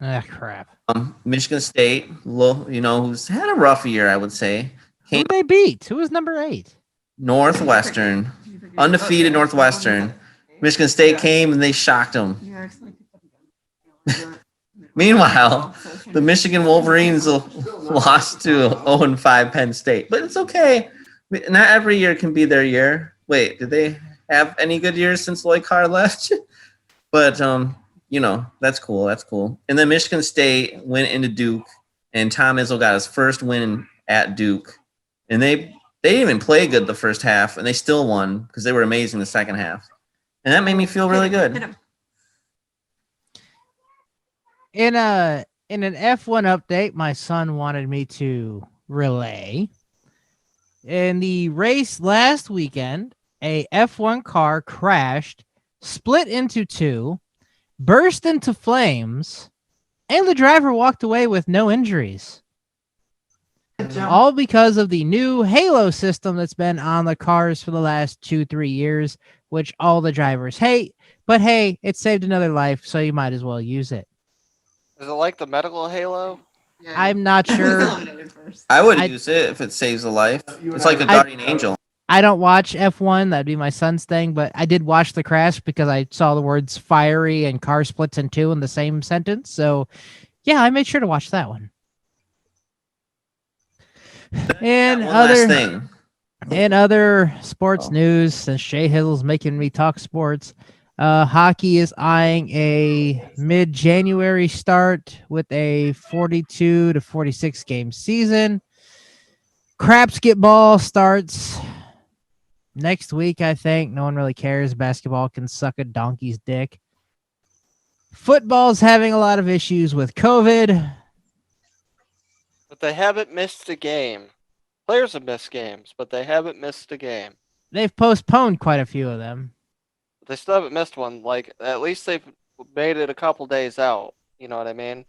Ah, crap. Michigan State, who's had a rough year, I would say. Who they beat? Who was number 8? Northwestern, undefeated Northwestern. Michigan State came and they shocked them. Yeah, actually picked up again. Meanwhile, the Michigan Wolverines lost to 0-5 Penn State, but it's okay. Not every year can be their year. Wait, did they have any good years since Lloyd Carr left? But that's cool. That's cool. And then Michigan State went into Duke, and Tom Izzo got his first win at Duke, and they didn't even play good the first half, and they still won because they were amazing the second half, and that made me feel really Hit good. him. In an F1 update, my son wanted me to relay. In the race last weekend, a F1 car crashed, split into 2, burst into flames, and the driver walked away with no injuries. All because of the new Halo system that's been on the cars for the last 2-3 years, which all the drivers hate. But hey, it saved another life, so you might as well use it. Is it like the medical halo? Yeah. I'm not sure. Eliminated first. I would I- use it if it saves a life. It's like a guardian angel. I don't watch F1. That'd be my son's thing, but I did watch the crash because I saw the words fiery and car splits in 2 in the same sentence. So, yeah, I made sure to watch that one. And One last other thing. In other sports news, since J Hizzle's making me talk sports, hockey is eyeing a mid-January start with a 42 to 46 game season. Crapsketball starts next week, I think. No one really cares. Basketball can suck a donkey's dick. Football's having a lot of issues with COVID. But they haven't missed a game. Players have missed games, but they haven't missed a game. They've postponed quite a few of them. But they still haven't missed one. Like, at least they've made it a couple days out. You know what I mean?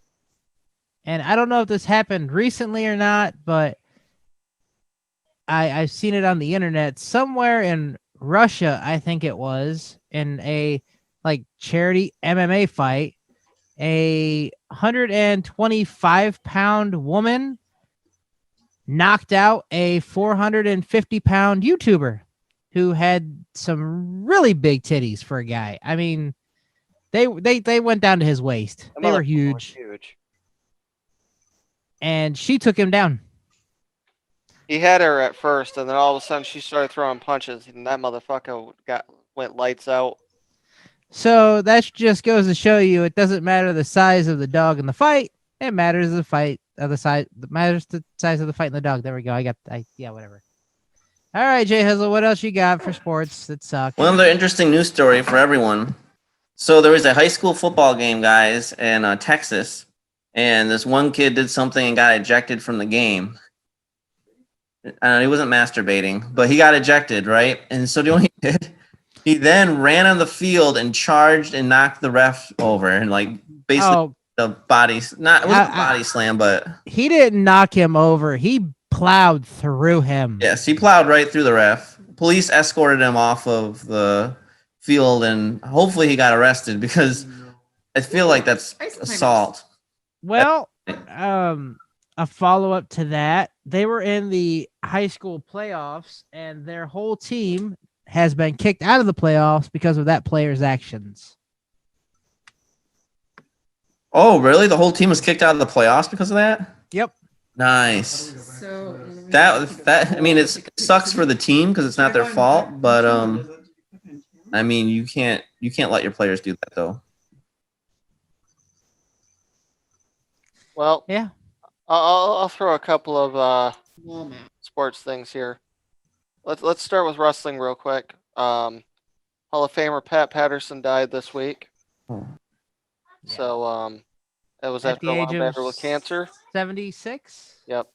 And I don't know if this happened recently or not, but I've seen it on the internet somewhere in Russia. I think it was in a charity MMA fight. A 125-pound woman knocked out a 450-pound YouTuber who had some really big titties for a guy. I mean, they went down to his waist. They were huge. And she took him down. He had her at first, and then all of a sudden she started throwing punches, and that motherfucker went lights out. So that just goes to show you it doesn't matter the size of the dog in the fight. It matters the fight of the size. It matters the size of the fight and the dog. There we go. Yeah, whatever. All right, J Hizzle, what else you got for sports that suck? One other interesting news story for everyone. So there was a high school football game, guys, in Texas, and this one kid did something and got ejected from the game. He wasn't masturbating, but he got ejected, right? And so the only did. He then ran on the field and charged and knocked the ref over and basically the body. It wasn't a body slam, but he didn't knock him over. He plowed through him. Yes, he plowed right through the ref. Police escorted him off of the field, and hopefully he got arrested because I feel like that's assault. Well, a follow-up to that, they were in the high school playoffs, and their whole team has been kicked out of the playoffs because of that player's actions. Oh, really? The whole team was kicked out of the playoffs because of that? Yep. Nice. So That I mean, it sucks for the team because it's not their fault, but I mean, you can't let your players do that though. Well, yeah. I'll throw a couple of sports things here. Let's start with wrestling real quick. Hall of Famer Pat Patterson died this week. Oh. So it was At after the a long age of battle with cancer. 76? Yep.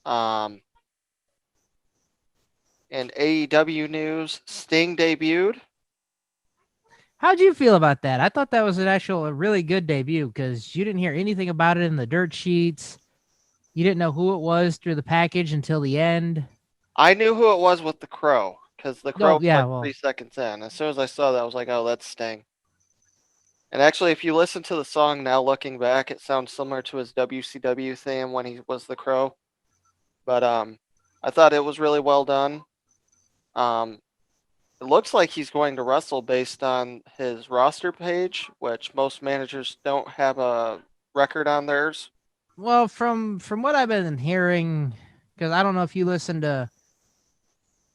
In AEW news, Sting debuted. How'd you feel about that? I thought that was a really good debut because you didn't hear anything about it in the dirt sheets. You didn't know who it was through the package until the end. I knew who it was with the Crow because the Crow was 3 seconds in. As soon as I saw that, I was like, "Oh, that's Sting." And actually, if you listen to the song now, looking back, it sounds similar to his WCW theme when he was the Crow. But I thought it was really well done. It looks like he's going to wrestle based on his roster page, which most managers don't have a record on theirs. Well, from what I've been hearing, because I don't know if you listen to,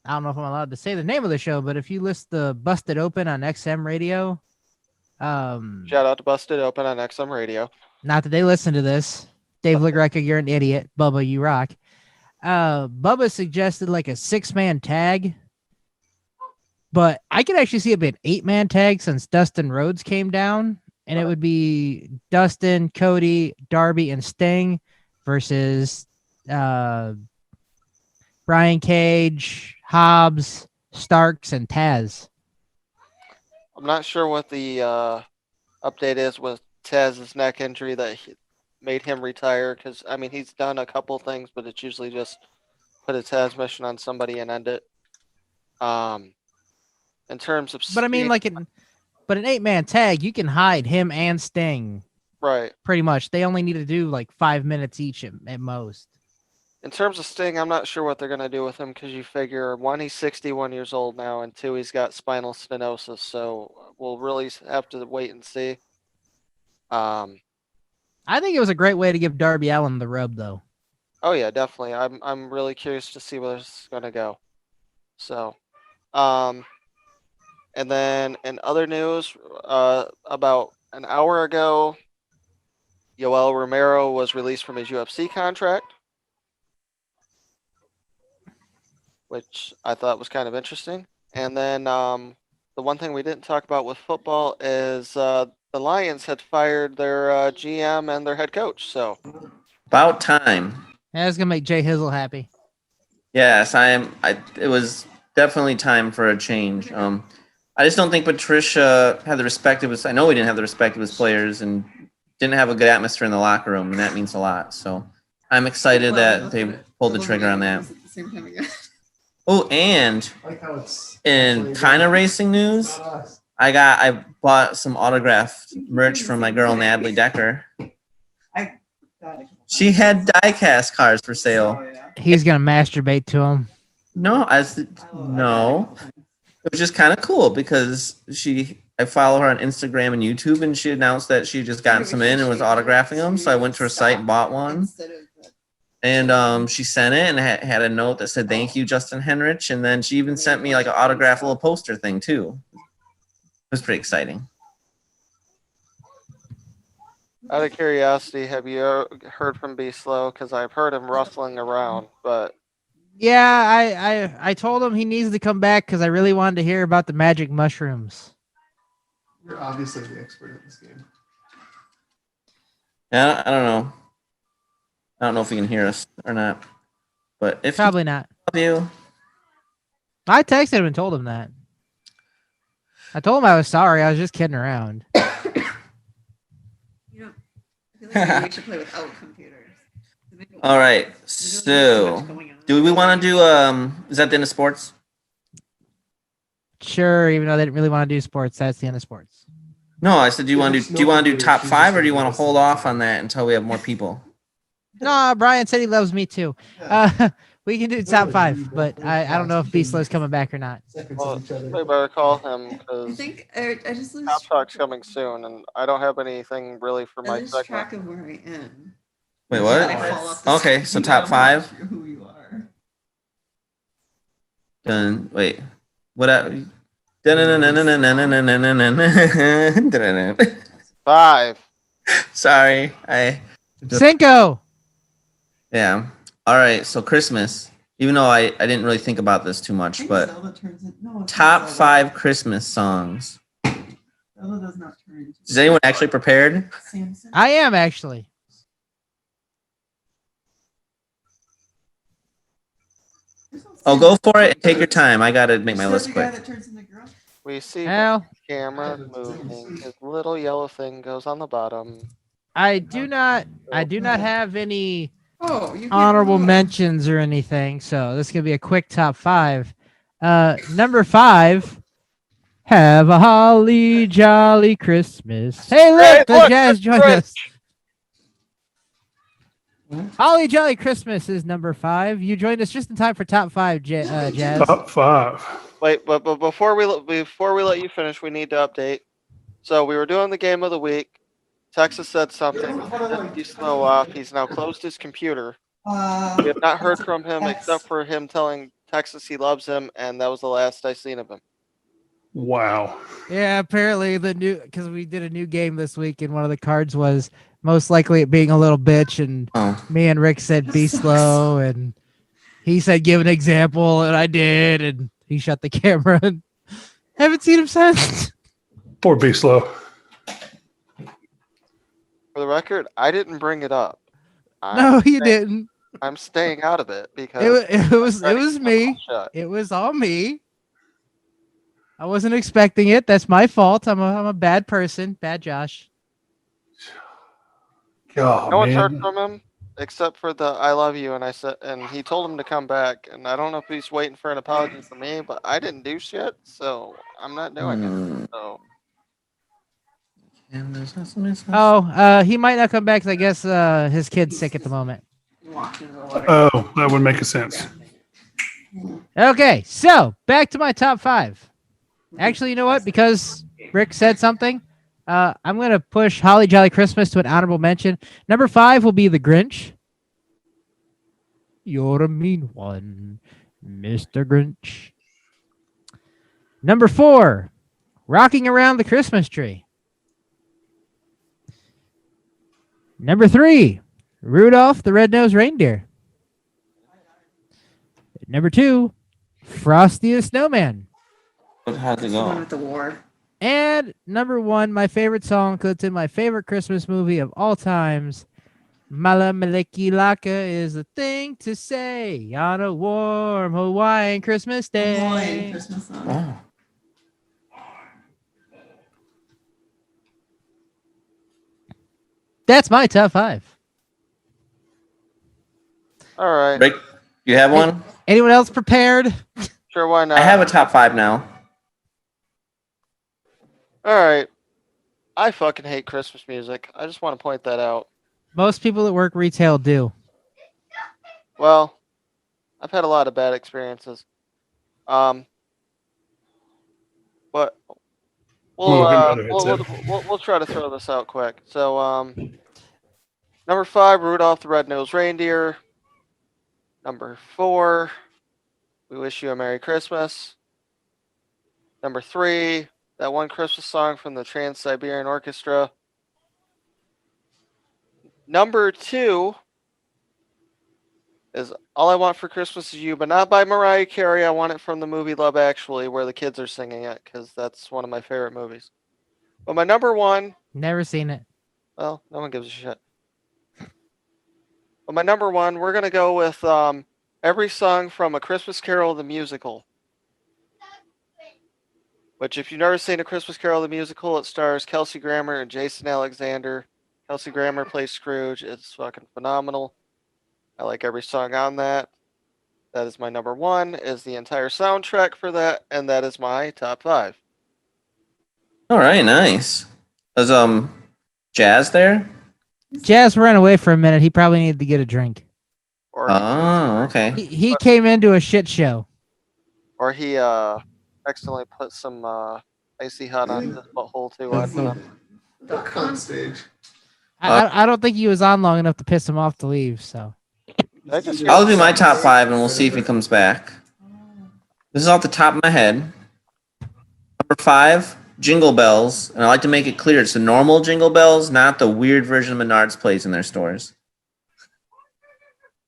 I don't know if I'm allowed to say the name of the show, but if you listen to Busted Open on XM Radio, shout out to Busted Open on XM Radio. Not that they listen to this. Dave Ligreca, you're an idiot. Bubba, you rock. Bubba suggested like a 6-man tag, but I could actually see it being an 8-man tag since Dustin Rhodes came down, and it would be Dustin, Cody, Darby, and Sting versus Brian Cage, Hobbs, Starks, and Taz. I'm not sure what the update is with Taz's neck injury that made him retire, because I mean he's done a couple things, but it's usually just put a Taz mission on somebody and end it. In terms of, but I mean, like an 8-man tag, you can hide him and Sting, right? Pretty much, they only need to do like 5 minutes each at most. In terms of Sting, I'm not sure what they're gonna do with him because you figure 1, he's 61 years old now, and 2, he's got spinal stenosis. So we'll really have to wait and see. I think it was a great way to give Darby Allin the rub, though. Oh yeah, definitely. I'm really curious to see where this is gonna go. So, um, and then in other news, about an hour ago, Yoel Romero was released from his UFC contract, which I thought was kind of interesting. And then the one thing we didn't talk about with football is the Lions had fired their GM and their head coach. So About time. That's gonna make J Hizzle happy. Yes, I am. It was definitely time for a change. I just don't think Patricia had the respect of his. I know he didn't have the respect of his players and didn't have a good atmosphere in the locker room, and that means a lot. So I'm excited that they pulled the trigger on that. Oh, and in kind of racing news, I bought some autographed merch from my girl Natalie Decker. She had die-cast cars for sale. He's gonna masturbate to him. No. It was just kind of cool because I follow her on Instagram and YouTube, and she announced that she just gotten some in and was autographing them. So I went to her site and bought one. And she sent it and had a note that said, "Thank you, Justin Henrich." And then she even sent me like an autograph little poster thing too. It was pretty exciting. out of curiosity, have you heard from B Slow? Because I've heard him rustling around, but Yeah, I told him he needs to come back because I really wanted to hear about the magic mushrooms. You're obviously the expert at this game. Yeah, I don't know. I don't know if he can hear us or not. But if Probably not. you, I texted him and told him that. I told him I was sorry. I was just kidding around. You know, I feel like we should play without computers. all right. So, do we want to do is that the end of sports? Sure, even though they didn't really want to do sports, that's the end of sports. No, I said do you want to do top 5 or do you want to hold off on that until we have more people? No, Brian said he loves me too. We can do top 5, but I don't know if Beaslow's coming back or not. well, we better call him I because think I just lose, Top Talk's coming soon, and I don't have anything really for I my lose segment. track of where I am. Wait, I fall what? off the Okay, so top 5. Who you are. Done. Wait. What? 5. Sorry, Cinco. Yeah. All right. So Christmas. Even though I didn't really think about this too much, but top 5 Christmas songs. Zelda does not turn into Is anyone actually prepared? Samson. I am actually. Oh, go for it. Take your time. I gotta make my list quick. We see Well, the camera moving. His little yellow thing goes on the bottom. I do not have any Oh, you honorable mentions or anything, so this could be a quick top 5. Number 5, have a holly jolly Christmas. Hey, look, the Jazz joined us. Holly jolly Christmas is number 5. You joined us just in time for top 5, Jazz. Top 5. Wait, but before we let you finish, we need to update. So we were doing the game of the week. Texas said something. He's slow off. He's now closed his computer. We have not heard from him except for him telling Texas he loves him, and that was the last I seen of him. Wow. Yeah, apparently because we did a new game this week, and one of the cards was most likely it being a little bitch, and me and Rick said be slow, and he said give an example, and I did, and he shut the camera. And haven't seen him since. Poor B Slow. For the record, I didn't bring it up. No, you didn't. I'm staying out of it because It was me. It was all me. I wasn't expecting it. That's my fault. I'm a bad person. Bad Josh. God, no one's man. heard from him except for the "I love you," and he told him to come back. And I don't know if he's waiting for an apology from me, but I didn't do shit, so I'm not doing it. So. Oh, he might not come back because I guess his kid's sick at the moment. Oh, that would make a sense. Okay, so back to my top 5. Actually, you know what? Because Rick said something, I'm going to push Holly Jolly Christmas to an honorable mention. Number 5 will be The Grinch. You're a mean one, Mr. Grinch. Number 4, Rocking Around the Christmas Tree. Number 3, Rudolph the Red-Nosed Reindeer. Number 2, Frosty the Snowman. How's it The one go? with the war. And number 1, my favorite song, because it's in my favorite Christmas movie of all times. Mala Maliki Laka is the thing to say on a warm Hawaiian Christmas day. Hawaiian Christmas song. Oh. That's my top 5. All right. Rick, you have one? Anyone else prepared? Sure, why not? I have a top 5 now. All right. I fucking hate Christmas music. I just want to point that out. Most people that work retail do. Well, I've had a lot of bad experiences. But we'll try to throw this out quick. So, number 5, Rudolph the Red-Nosed Reindeer. Number 4, We Wish You a Merry Christmas. Number 3, that one Christmas song from the Trans-Siberian Orchestra. Number 2 is All I Want for Christmas Is You, but not by Mariah Carey. I want it from the movie Love Actually, where the kids are singing it, because that's one of my favorite movies. But my number 1, Never seen it. well, no one gives a shit. But my number 1, we're going to go with every song from A Christmas Carol the musical. Which, if you've never seen A Christmas Carol the musical, it stars Kelsey Grammer and Jason Alexander. Kelsey Grammer plays Scrooge. It's fucking phenomenal. I like every song on that. That is my number 1, is the entire soundtrack for that, and that is my top 5. All right, nice. Was Jazz there? Jazz ran away for a minute. He probably needed to get a drink. Or Oh, okay. He came into a shit show. or he accidentally put some icy hot on his butthole too. I don't know. Duck on stage. I don't think he was on long enough to piss him off to leave. So I just I'll do my top 5 and we'll see if he comes back. This is off the top of my head. Number 5, Jingle Bells. And I like to make it clear it's the normal Jingle Bells, not the weird version Menards plays in their stores.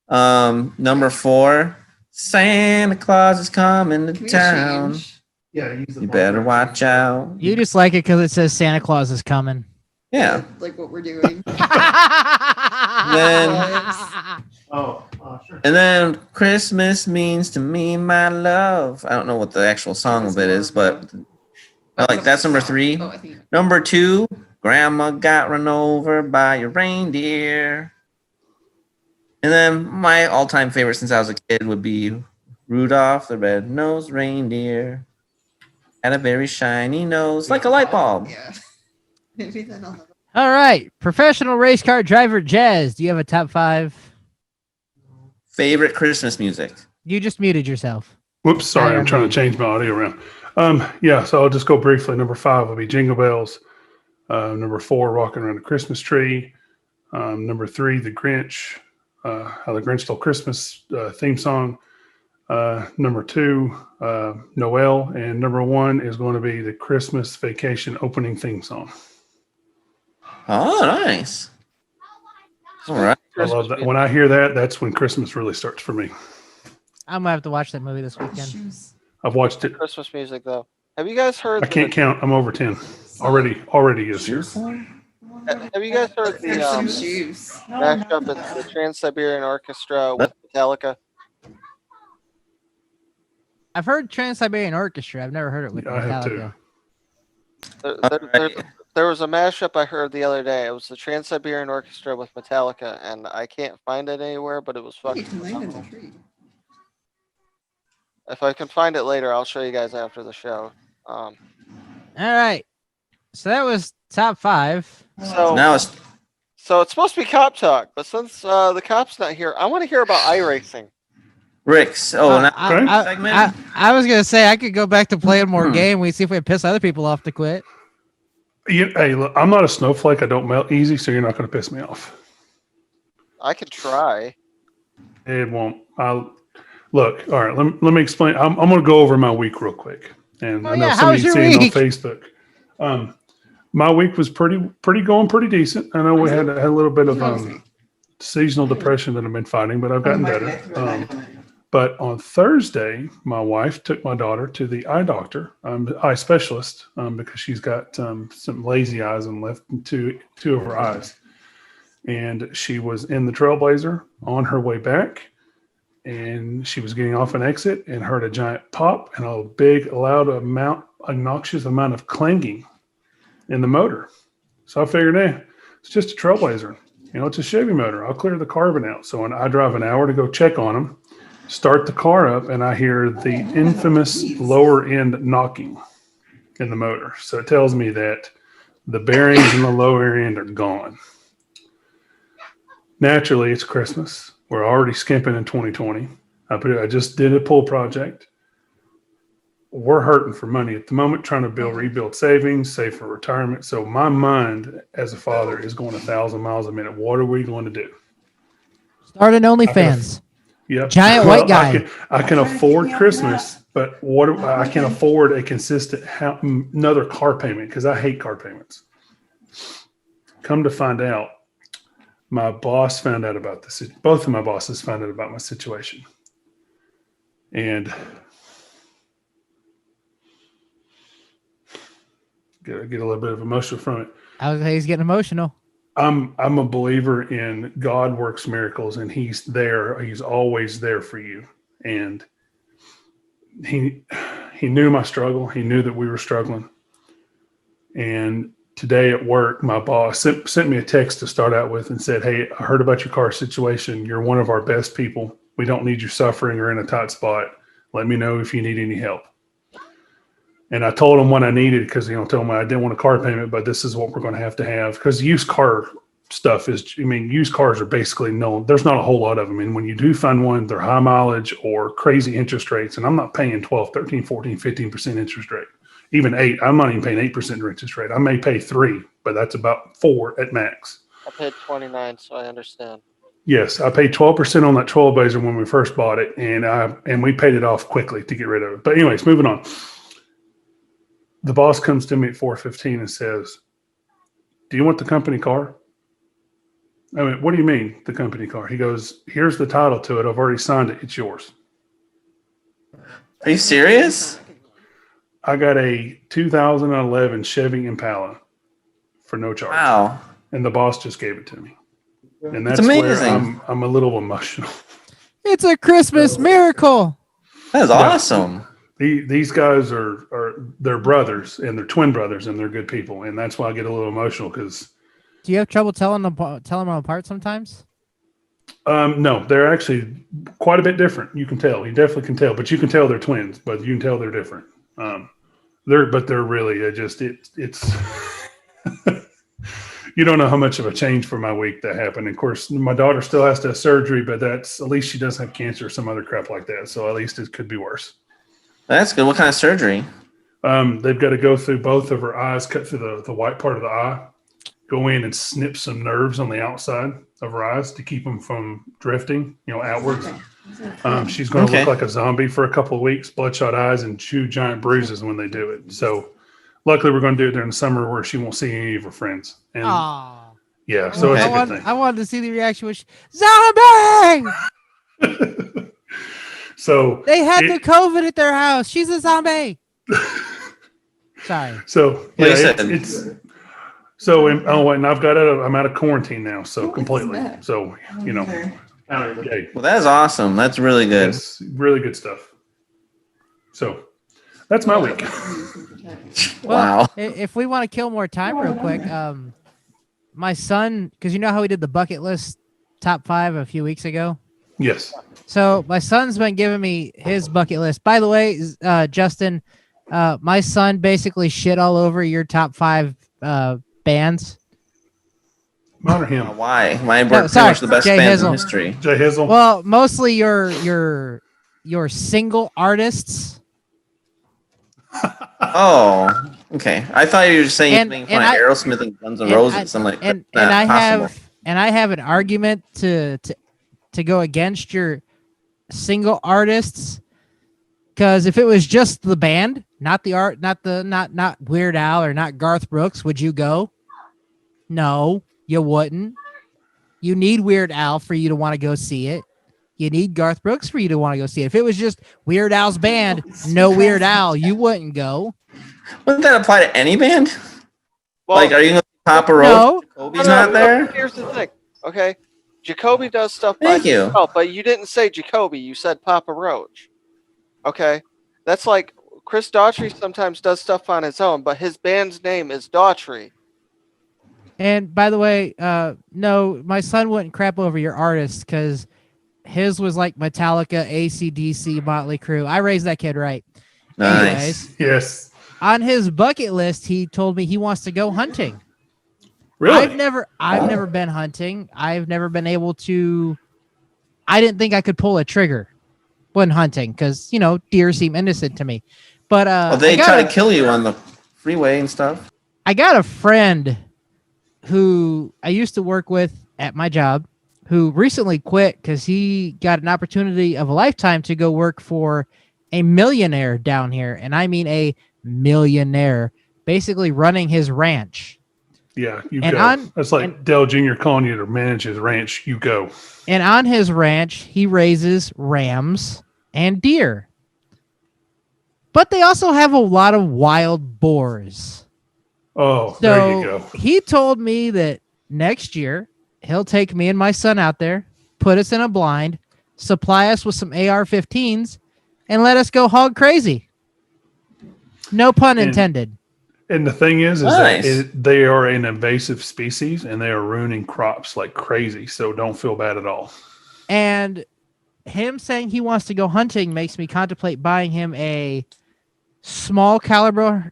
Number 4, Santa Claus is coming to Can we town. change? Yeah, use the You better watch out. you just like it because it says Santa Claus is coming. Yeah. Like what we're doing. Sure. And then Christmas means to me my love. I don't know what the actual song of it is, but I like that's number 3. Oh, I think. Number 2, Grandma got run over by a reindeer. And then my all-time favorite since I was a kid would be Rudolph the Red-Nosed Reindeer. Had a very shiny nose, like a light bulb. Yeah. Maybe then I'll have All right, professional race car driver Jazz. Do you have a top 5? Favorite Christmas music? You just muted yourself. Whoops, sorry, I'm trying to change my audio around. Yeah, so I'll just go briefly. Number 5 will be Jingle Bells. Number 4, Rocking Around the Christmas Tree. Number 3, The Grinch. How the Grinch Stole Christmas theme song. Number 2, Noel. And number 1 is going to be the Christmas Vacation opening theme song. Oh, nice. All right. I love that. When I hear that, that's when Christmas really starts for me. I'm gonna have to watch that movie this weekend. shoes. I've watched it. Christmas music though. Have you guys heard? I can't count. I'm over 10. Already is here. Have you guys heard There's some the shoes. mashup in the Trans-Siberian Orchestra with Metallica? I've heard Trans-Siberian Orchestra. I've never heard it with Yeah, I have Metallica. There was a mashup I heard the other day. It was the Trans-Siberian Orchestra with Metallica, and I can't find it anywhere, but it was You fucking can land in the phenomenal. tree. If I can find it later, I'll show you guys after the show. All right. So that was top 5. So Now it's So it's supposed to be cop talk, but since the cop's not here, I want to hear about iRacing. Rick's. Oh, now I was gonna say I could go back to playing more game. We see if we can piss other people off to quit. Hey, look, I'm not a snowflake. I don't melt easy, so you're not going to piss me off. I could try. It won't. Look. All right. Let me explain. I'm going to go over my week real quick. And I know some of you seen on Facebook. My week was pretty decent. I know we had a little bit of seasonal depression that I've been fighting, but I've gotten better. But on Thursday, my wife took my daughter to the eye doctor, eye specialist, because she's got some lazy eyes and left two of her eyes. And she was in the Trailblazer on her way back, and she was getting off an exit and heard a giant pop and a big, loud obnoxious amount of clanging in the motor. So I figured, it's just a Trailblazer. It's a Chevy motor. I'll clear the carbon out. So when I drive an hour to go check on them, start the car up, and I hear the infamous lower end knocking in the motor. So it tells me that the bearings in the lower end are gone. Naturally, it's Christmas. We're already skimping in 2020. I just did a pool project. We're hurting for money at the moment, trying to rebuild savings, save for retirement. So my mind as a father is going 1,000 miles a minute. What are we going to do? Start an OnlyFans. Yep. Giant white guy. I can afford Christmas, but I can afford a consistent another car payment because I hate car payments. Come to find out, my boss found out about this. Both of my bosses found out about my situation, and get a little bit of emotion from it. He's getting emotional. I'm a believer in God works miracles, and He's there. He's always there for you. And he knew my struggle. He knew that we were struggling. And today at work, my boss sent me a text to start out with and said, "Hey, I heard about your car situation. You're one of our best people. We don't need you suffering or in a tight spot. Let me know if you need any help." And I told him what I needed because, told him I didn't want a car payment, but this is what we're going to have because used car stuff used cars are basically known. There's not a whole lot of them. And when you do find one, they're high mileage or crazy interest rates. And I'm not paying 12, 13, 14, 15% interest rate, even 8. I'm not even paying 8% interest rate. I may pay 3, but that's about 4 at max. I paid 29, so I understand. Yes, I paid 12% on that Trailblazer when we first bought it, and we paid it off quickly to get rid of it. But anyways, moving on. The boss comes to me at 4:15 and says, "Do you want the company car?" I mean, "What do you mean, the company car?" He goes, "Here's the title to it. I've already signed it. It's yours." Are you serious? I got a 2011 Chevy Impala for no charge. Wow. And the boss just gave it to me. And that's amazing. where I'm a little emotional. It's a Christmas miracle. That is awesome. These guys they're brothers, and they're twin brothers, and they're good people. And that's why I get a little emotional because. Do you have trouble telling them apart sometimes? No, they're actually quite a bit different. You can tell. You definitely can tell, but you can tell they're twins, but you can tell they're different. They're really it's you don't know how much of a change for my week that happened. Of course, my daughter still has to have surgery, but that's at least she doesn't have cancer or some other crap like that. So at least it could be worse. That's good. What kind of surgery? They've got to go through both of her eyes, cut through the white part of the eye, go in and snip some nerves on the outside of her eyes to keep them from drifting, outwards. She's going to look like a zombie for a couple of weeks, bloodshot eyes, and chew giant bruises when they do it. So luckily we're going to do it during the summer where she won't see any of her friends. And yeah, so it's a good thing. I wanted to see the reaction with zombie. So they had the COVID at their house. She's a zombie. Sorry. So yeah, and I've got I'm out of quarantine now, so completely. So well, that's awesome. That's really good. It's really good stuff. So that's my week. Wow. If we want to kill more time real quick, my son, because you know how we did the bucket list top 5 a few weeks ago? Yes. So my son's been giving me his bucket list. By the way, Justin, my son basically shit all over your top 5 bands. Honor him. Why? Why were pretty much the best J bands Hizzle. in history? J Hizzle. Well, mostly your single artists. Oh, okay. I thought you were just saying anything from Aerosmith and Guns N' Roses. I'm like, I have an argument to to go against your single artists. Because if it was just the band, not the art, not Weird Al or not Garth Brooks, would you go? No, you wouldn't. You need Weird Al for you to want to go see it. You need Garth Brooks for you to want to go see it. If it was just Weird Al's band, no Weird Al, you wouldn't go. Wouldn't that apply to any band? Well, Like, are you going to Papa Roach? No. Jacoby's not there? Here's the thing, okay? Jacoby does stuff by Thank you. himself, but you didn't say Jacoby. You said Papa Roach. Okay? That's like Chris Daughtry sometimes does stuff on his own, but his band's name is Daughtry. And by the way, no, my son wouldn't crap over your artist because his was like Metallica, AC/DC, Motley Crue. I raised that kid right. Nice. Anyways, Yes. on his bucket list, he told me he wants to go hunting. Really? I've never been hunting. I've never been able to. I didn't think I could pull a trigger when hunting because deer seem innocent to me. But Well, they try to kill you on the freeway and stuff. I got a friend who I used to work with at my job who recently quit because he got an opportunity of a lifetime to go work for a millionaire down here. And I mean a millionaire, basically running his ranch. Yeah, you And go. That's like Dale Jr. calling you to manage his ranch. You go. And on his ranch, he raises rams and deer. But they also have a lot of wild boars. Oh, So there you go. he told me that next year he'll take me and my son out there, put us in a blind, supply us with some AR-15s, and let us go hog crazy. No pun intended. And the thing is Nice. that they are an invasive species and they are ruining crops like crazy. So don't feel bad at all. And him saying he wants to go hunting makes me contemplate buying him a small caliber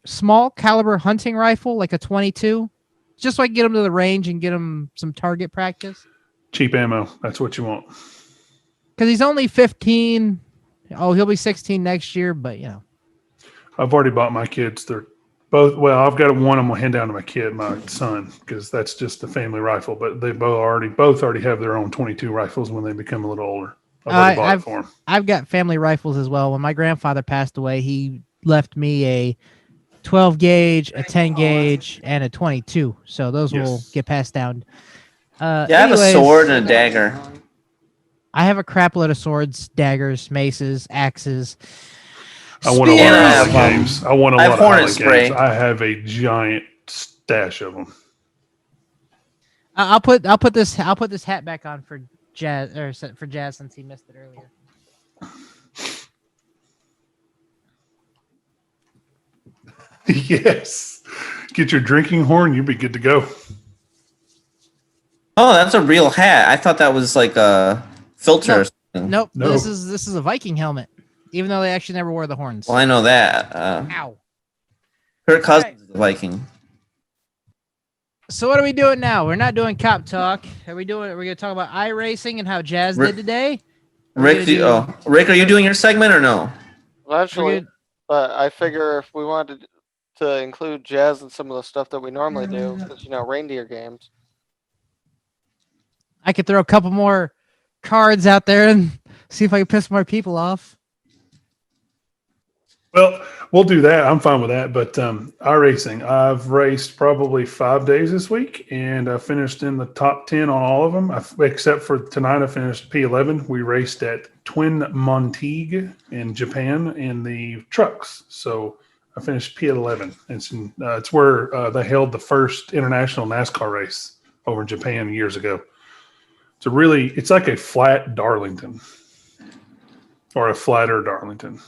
hunting rifle, like a 22, just so I can get him to the range and get him some target practice. Cheap ammo. That's what you want. Because he's only 15. Oh, he'll be 16 next year, but I've already bought my kids. They're both, well, I've got one I'm going to hand down to my son, because that's just the family rifle. But they both already have their own 22 rifles when they become a little older. I've already bought it for them. I've got family rifles as well. When my grandfather passed away, he left me a 12 gauge, a 10 gauge, and a 22. So those will get passed down. I have a sword and a dagger. I have a crap load of swords, daggers, maces, axes. I want a lot of Spears. Highland games. I want a I lot have of hornet Highland spray. games. I have a giant stash of them. I'll put this hat back on for Jazz since he missed it earlier. Yes. Get your drinking horn. You'll be good to go. Oh, that's a real hat. I thought that was like a filter. or something. Nope. No. This is a Viking helmet. Even though they actually never wore the horns. Well, I know that. Ow. Kirk Cousins is a Viking. So what are we doing now? We're not doing cop talk. We're going to talk about iRacing and how Jazz did today. Rick, Rick, are you doing your segment or no? Eventually, but I figure if we wanted to include Jazz in some of the stuff that we normally do, because reindeer games. I could throw a couple more cards out there and see if I can piss more people off. Well, we'll do that. I'm fine with that. But iRacing, I've raced probably 5 days this week, and I finished in the top 10 on all of them, except for tonight. I finished P11. We raced at Twin Montague in Japan in the trucks. So I finished P11. It's where they held the first international NASCAR race over in Japan years ago. It's like a flat Darlington or a flatter Darlington.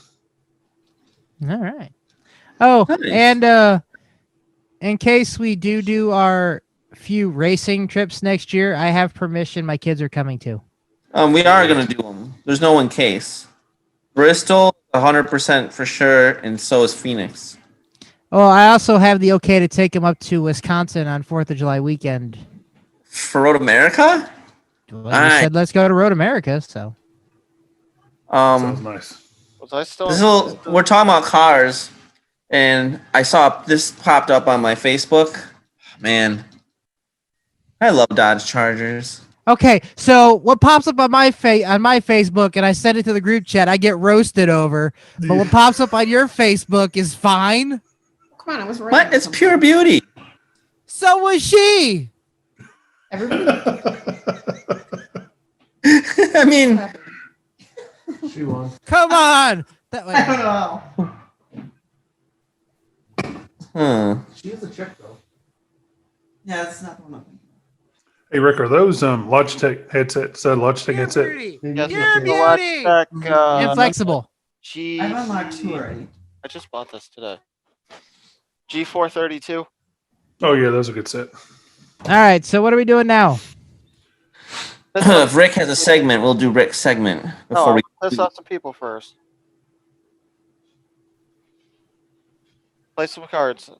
All right. Oh, Nice. and in case we do our few racing trips next year, I have permission. My kids are coming too. We are going to do them. There's no in case. Bristol, 100% for sure, and so is Phoenix. Oh, I also have the okay to take them up to Wisconsin on 4th of July weekend. For Road America? Well, you said let's go to Road America, so. Sounds nice. Was I still? We're talking about cars, and I saw this popped up on my Facebook. Man, I love Dodge Chargers. Okay, so what pops up on my Facebook, and I send it to the group chat, I get roasted over. But what pops up on your Facebook is fine. Come on, I was right. What? It's pure beauty. So was she. Everybody. I mean, She won. Come on. That way. She has a check though. Yeah, that's not the one. Hey, Rick, are those Logitech headsets? Logitech headset? Beauty. Yes, You're the beauty. Logitech, Inflexible. I've unlocked 2 already. I just bought this today. G432. Oh yeah, those are good set. All right, so what are we doing now? if Rick has a segment, we'll do Rick's segment before we. Piss off some people first. Play some cards.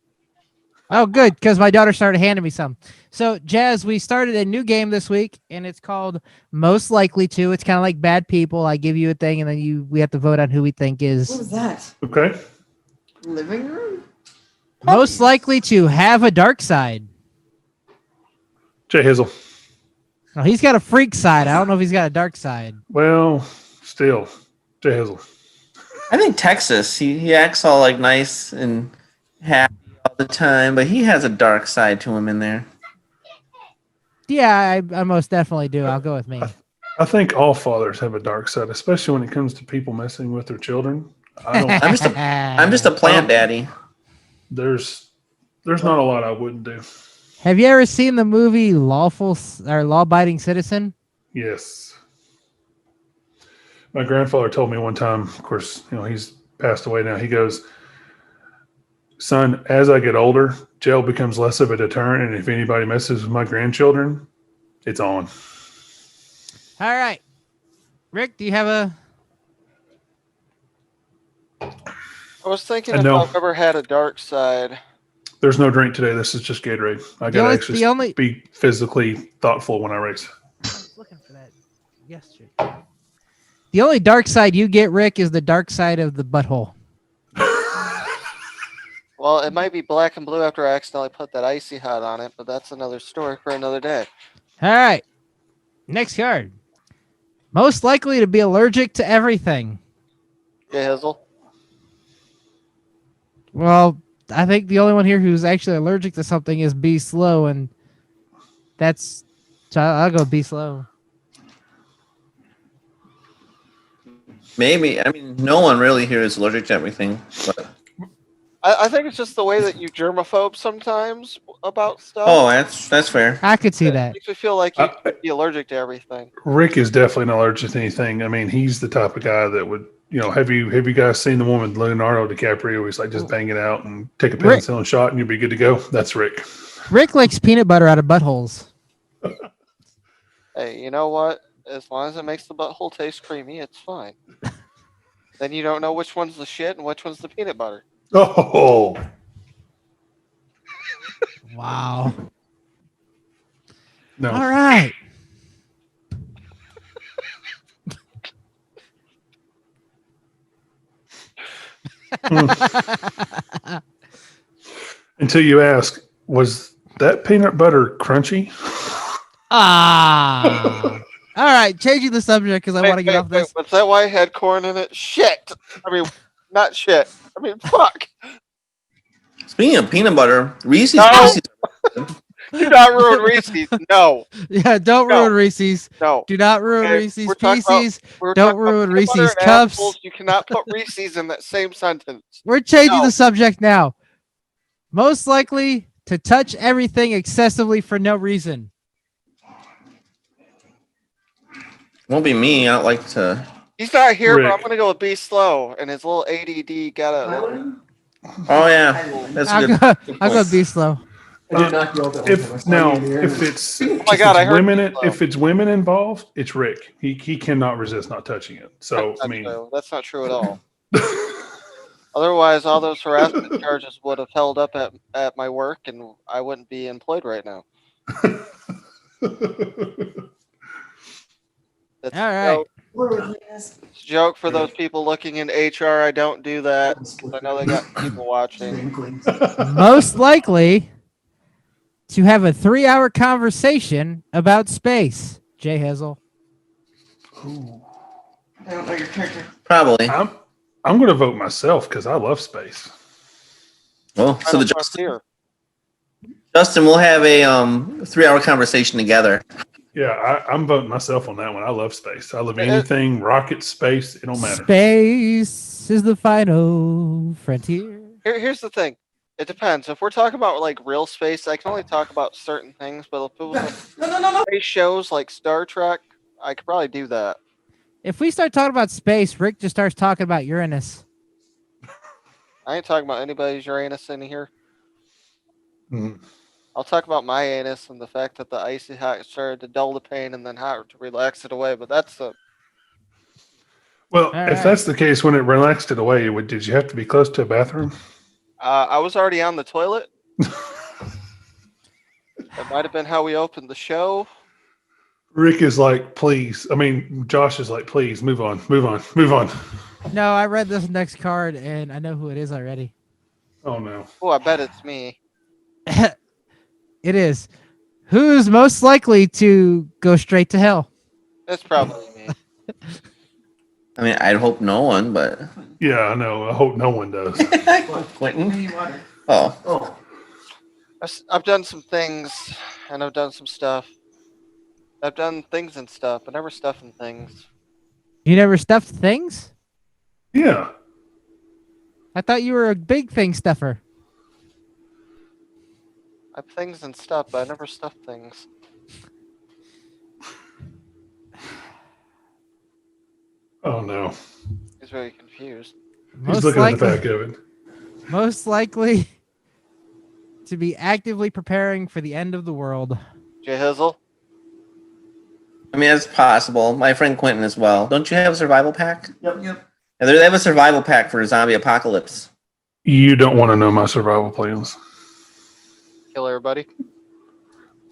Oh, good, because my daughter started handing me some. So, Jazz, we started a new game this week, and it's called Most Likely To. It's kind of like Bad People. I give you a thing, and then we have to vote on who we think What is was that? Okay. Living room? most likely to have a dark side. J Hizzle. No, he's got a freak side. I don't know if he's got a dark side. Well, still, J Hizzle. I think Texas. He acts all like nice and happy all the time, but he has a dark side to him in there. Yeah, I most definitely do. I'll go with me. I think all fathers have a dark side, especially when it comes to people messing with their children. I don't. I'm just a plant daddy. There's not a lot I wouldn't do. Have you ever seen the movie Law-Abiding Citizen? Yes. My grandfather told me one time, of course, he's passed away now. He goes, son, as I get older, jail becomes less of a deterrent. And if anybody messes with my grandchildren, it's on. All right. Rick, do you have a... I was thinking if I've ever had a dark side. There's no drink today. This is just Gatorade. I got to actually be physically thoughtful when I race. I was looking for that yesterday. The only dark side you get, Rick, is the dark side of the butthole. Well, it might be black and blue after I accidentally put that icy hot on it, but that's another story for another day. All right. Next card. Most likely to be allergic to everything. J Hizzle. Well, I think the only one here who's actually allergic to something is Be Slow, and that's... So I'll go Be Slow. Maybe. I mean, no one really here is allergic to everything. But I think it's just the way that you germaphobe sometimes about stuff. oh, that's fair. I could see that. It makes me feel like you could be allergic to everything. Rick is definitely not allergic to anything. I mean, he's the type of guy that would, have you guys seen the one with Leonardo DiCaprio? He's like, just bang it out and take a penicillin shot and you'll be good to go. That's Rick. Rick likes peanut butter out of buttholes. Hey, you know what? As long as it makes the butthole taste creamy, it's fine. Then you don't know which one's the shit and which one's the peanut butter. Oh. Wow. No. All right. Until you ask, was that peanut butter crunchy? Ah. All right, changing the subject because I want to get off this. Was that why it had corn in it? Shit. I mean, not shit. I mean, fuck. Speaking of peanut butter, Reese's. No. Do not ruin Reese's. No. Yeah, don't ruin Reese's. No. Do not ruin Reese's Pieces. Don't ruin peanut Reese's butter and Cups. apples. You cannot put Reese's in that same sentence. We're changing the subject now. Most likely to touch everything excessively for no reason. Won't be me. I don't like to. He's not here, Rick. but I'm going to go with Be Slow. And his little ADD got a... Oh yeah, that's good. I'll go Be Slow. If it's my God, I heard women, Be Slow. if it's women involved, it's Rick. He cannot resist not touching it. So That's that's not true at all. Otherwise, all those harassment charges would have held up at my work, and I wouldn't be employed right now. That's all right. It's a joke for those people looking in HR. I don't do that. I know they got people watching. Most likely to have a 3-hour conversation about space. J Hizzle. I don't know your character. Probably. I'm going to vote myself because I love space. Well, so Justin, we'll have a 3-hour conversation together. Yeah, I'm voting myself on that one. I love space. I love anything rocket, space. It don't matter. Space is the final frontier. Here's the thing. It depends. If we're talking about like real space, I can only talk about certain things. But if it was like space shows like Star Trek, I could probably do that. If we start talking about space, Rick just starts talking about Uranus. I ain't talking about anybody's Uranus in here. Mm. I'll talk about my anus and the fact that the icy hot started to dull the pain and then hot to relax it away. But that's the. Well, if that's the case, when it relaxed it away, did you have to be close to a bathroom? I was already on the toilet. That might have been how we opened the show. Rick is like, please. I mean, Josh is like, please, move on. No, I read this next card and I know who it is already. Oh, no. Oh, I bet it's me. It is. Who's most likely to go straight to hell? It's probably me. I mean, I'd hope no one, but... Yeah, I know. I hope no one does. Quentin? Oh. I've done some things, and I've done some stuff. I've done things and stuff, but never stuff and things. You never stuffed things? Yeah. I thought you were a big thing stuffer. I've things and stuff, but I never stuffed things. Oh, no. He's very confused. He's looking at the back of it. Most likely to be actively preparing for the end of the world. J Hizzle? I mean, it's possible. My friend Quentin as well. Don't you have a survival pack? Yep. Yeah, they have a survival pack for a zombie apocalypse. You don't want to know my survival plans. Kill everybody?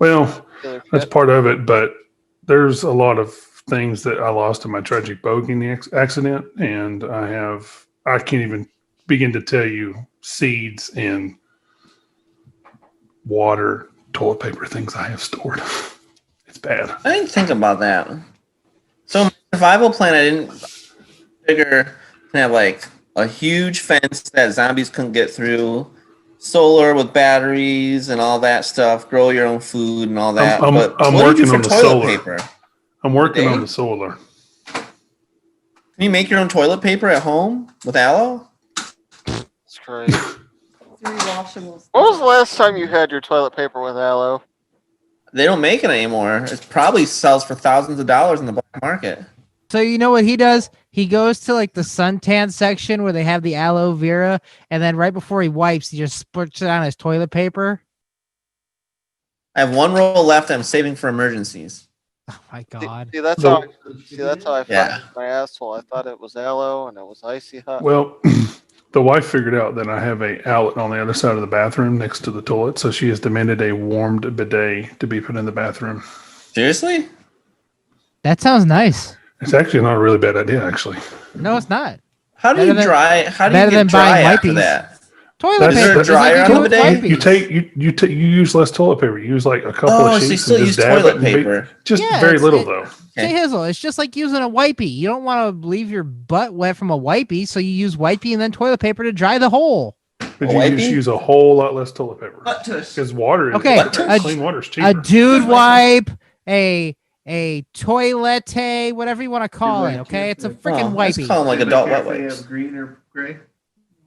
Well, that's part of it, but there's a lot of things that I lost in my tragic boating accident, and I can't even begin to tell you seeds and water, toilet paper, things I have stored. It's bad. I didn't think about that. So my survival plan, I didn't figure to have like a huge fence that zombies couldn't get through, solar with batteries and all that stuff, grow your own food and all that. I'm but working what do you do on for the toilet solar. paper? I'm working on the solar. Can you make your own toilet paper at home with aloe? That's crazy. Rewashables. When was the last time you had your toilet paper with aloe? They don't make it anymore. It probably sells for thousands of dollars in the black market. So you know what he does? He goes to like the suntan section where they have the aloe vera, and then right before he wipes, he just splurts it on his toilet paper. I have one roll left. I'm saving for emergencies. Oh my god! See, that's how I Yeah. found my asshole. I thought it was aloe and it was icy hot. Well, the wife figured out that I have a outlet on the other side of the bathroom next to the toilet, so she has demanded a warmed bidet to be put in the bathroom. Seriously? That sounds nice. It's actually not a really bad idea, actually. No, it's not. How do you dry? How do you get dry after that? Toilet paper. Is there a dryer on the bidet? You use less toilet paper. You use like a couple Oh, of so you sheets. still and use just dab toilet it and paper. Just Yeah, very it's- little though. J Hizzle, it's just like using a wipey. You don't want to leave your butt wet from a wipey, so you use wipey and then toilet paper to dry the hole. But you just use a whole lot less toilet paper. Because water is Okay, clean water is a cheaper. dude wipe, a toilette, whatever you want to call it. Okay, it's a freaking let's wipey. call them like adult wet wipes. Green or gray?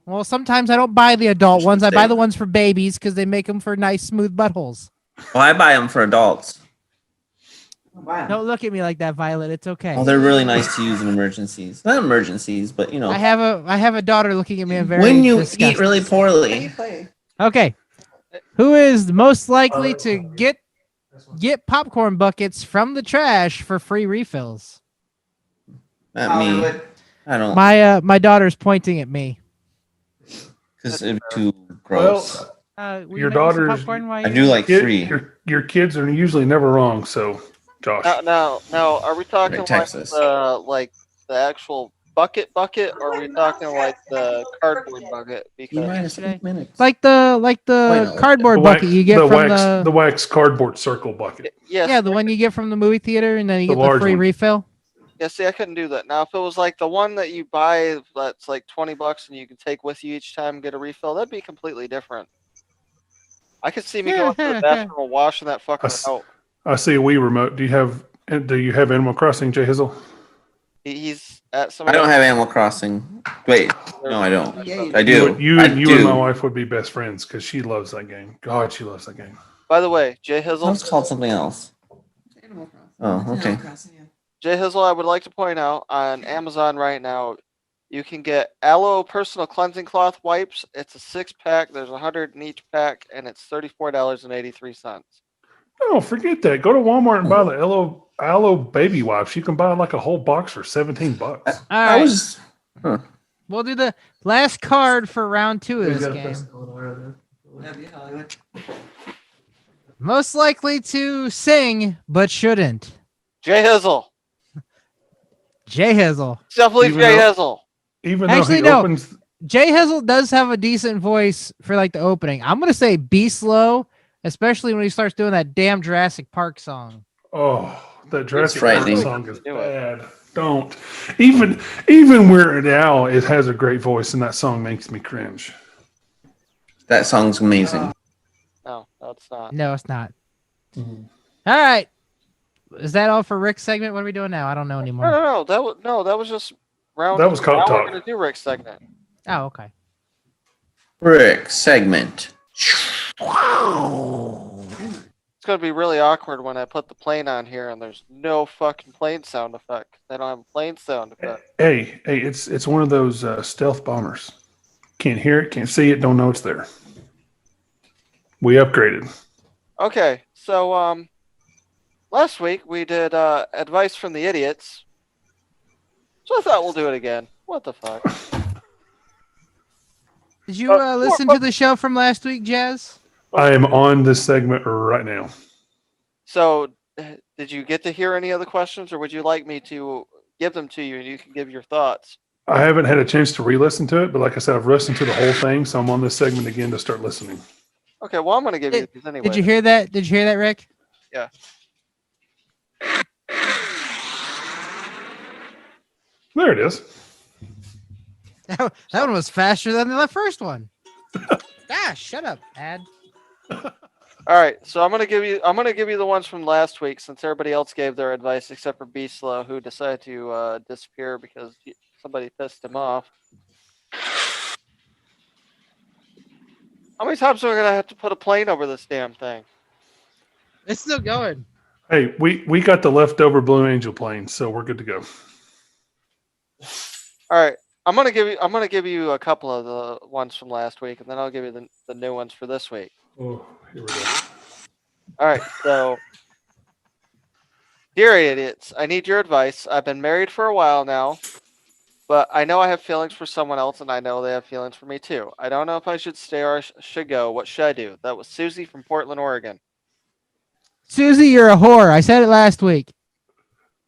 Well, sometimes I don't buy the adult ones. I buy the ones for babies because they make them for nice, smooth buttholes. Well, I buy them for adults. Don't look at me like that, Violet. It's okay. Oh, they're really nice to use in emergencies. Not emergencies, but you know. I have a daughter looking at me. I'm very when you disgusted. eat really poorly. Okay, who is most likely to get popcorn buckets from the trash for free refills? Not me. I don't. My daughter's pointing at me. Because it'd be too gross. Will you Your make me some daughter's. popcorn while I do like free. Your kids are usually never wrong. So, Josh. Now, are we talking Right, Texas. like the actual bucket, or are we talking like the cardboard bucket? Because Like the cardboard bucket you get from the wax cardboard circle bucket. yes, yeah, the one you get from the movie theater, and then you The get the large free one. refill. yeah. See, I couldn't do that. Now, if it was like the one that you buy that's like $20 and you can take with you each time and get a refill, that'd be completely different. I could see me going to the bathroom and washing that fucker out. I see a Wii remote. Do you have Animal Crossing, J Hizzle? He's at some. I don't have Animal Crossing. Wait, no, I don't. Yeah, I do. You I and do. my wife would be best friends because she loves that game. God, she loves that game. By the way, J It's Hizzle. called something else. Animal Crossing. Oh, okay. Animal Crossing, yeah. J Hizzle, I would like to point out on Amazon right now, you can get Aloe personal cleansing cloth wipes. It's a 6-pack. There's 100 in each pack, and it's $34.83. Oh, forget that. Go to Walmart and buy the aloe baby wipes. You can buy like a whole box for $17. All right, I was. Huh. we'll do the last card for round 2 of this game. That'd be Hollywood. Most likely to sing, but shouldn't. J Hizzle. J Hizzle. Definitely Even J though- Hizzle. Even though Actually, he no. opens, J Hizzle does have a decent voice for like the opening. I'm gonna say be slow, especially when he starts doing that damn Jurassic Park song. oh, that Jurassic Park frightening. song is Do it. bad. Don't. Even Weird Al has a great voice, and that song makes me cringe. That song's amazing. No, it's not. No, it's not. All right. Is that all for Rick's segment? What are we doing now? I don't know anymore. No. That was just round. That was now Cock we're Talk. gonna do Rick's segment. Oh, okay. Rick segment. It's gonna be really awkward when I put the plane on here and there's no fucking plane sound effect. They don't have a plane sound effect. Hey, it's one of those stealth bombers. Can't hear it, can't see it, don't know it's there. We upgraded. Okay, so last week we did advice from the idiots. So I thought we'll do it again. What the fuck? Did you listen to the show from last week, Jazz? I am on this segment right now. So did you get to hear any of the questions, or would you like me to give them to you and you can give your thoughts? I haven't had a chance to re-listen to it, but like I said, I've listened to the whole thing, so I'm on this segment again to start listening. Okay, well I'm gonna give you these anyway. Did you hear that? Did you hear that, Rick? Yeah. There it is. That one was faster than the first one. Gosh, shut up, Ad. All right, so I'm gonna give you the ones from last week since everybody else gave their advice except for B Slow, who decided to disappear because somebody pissed him off. How many times am I gonna have to put a plane over this damn thing? It's still going. Hey, we got the leftover Blue Angel plane, so we're good to go. All right, I'm gonna give you a couple of the ones from last week, and then I'll give you the new ones for this week. Oh, here we go. All right, so dear idiots, I need your advice. I've been married for a while now, but I know I have feelings for someone else, and I know they have feelings for me too. I don't know if I should stay or should go. What should I do? That was Susie from Portland, Oregon. Susie, you're a whore. I said it last week.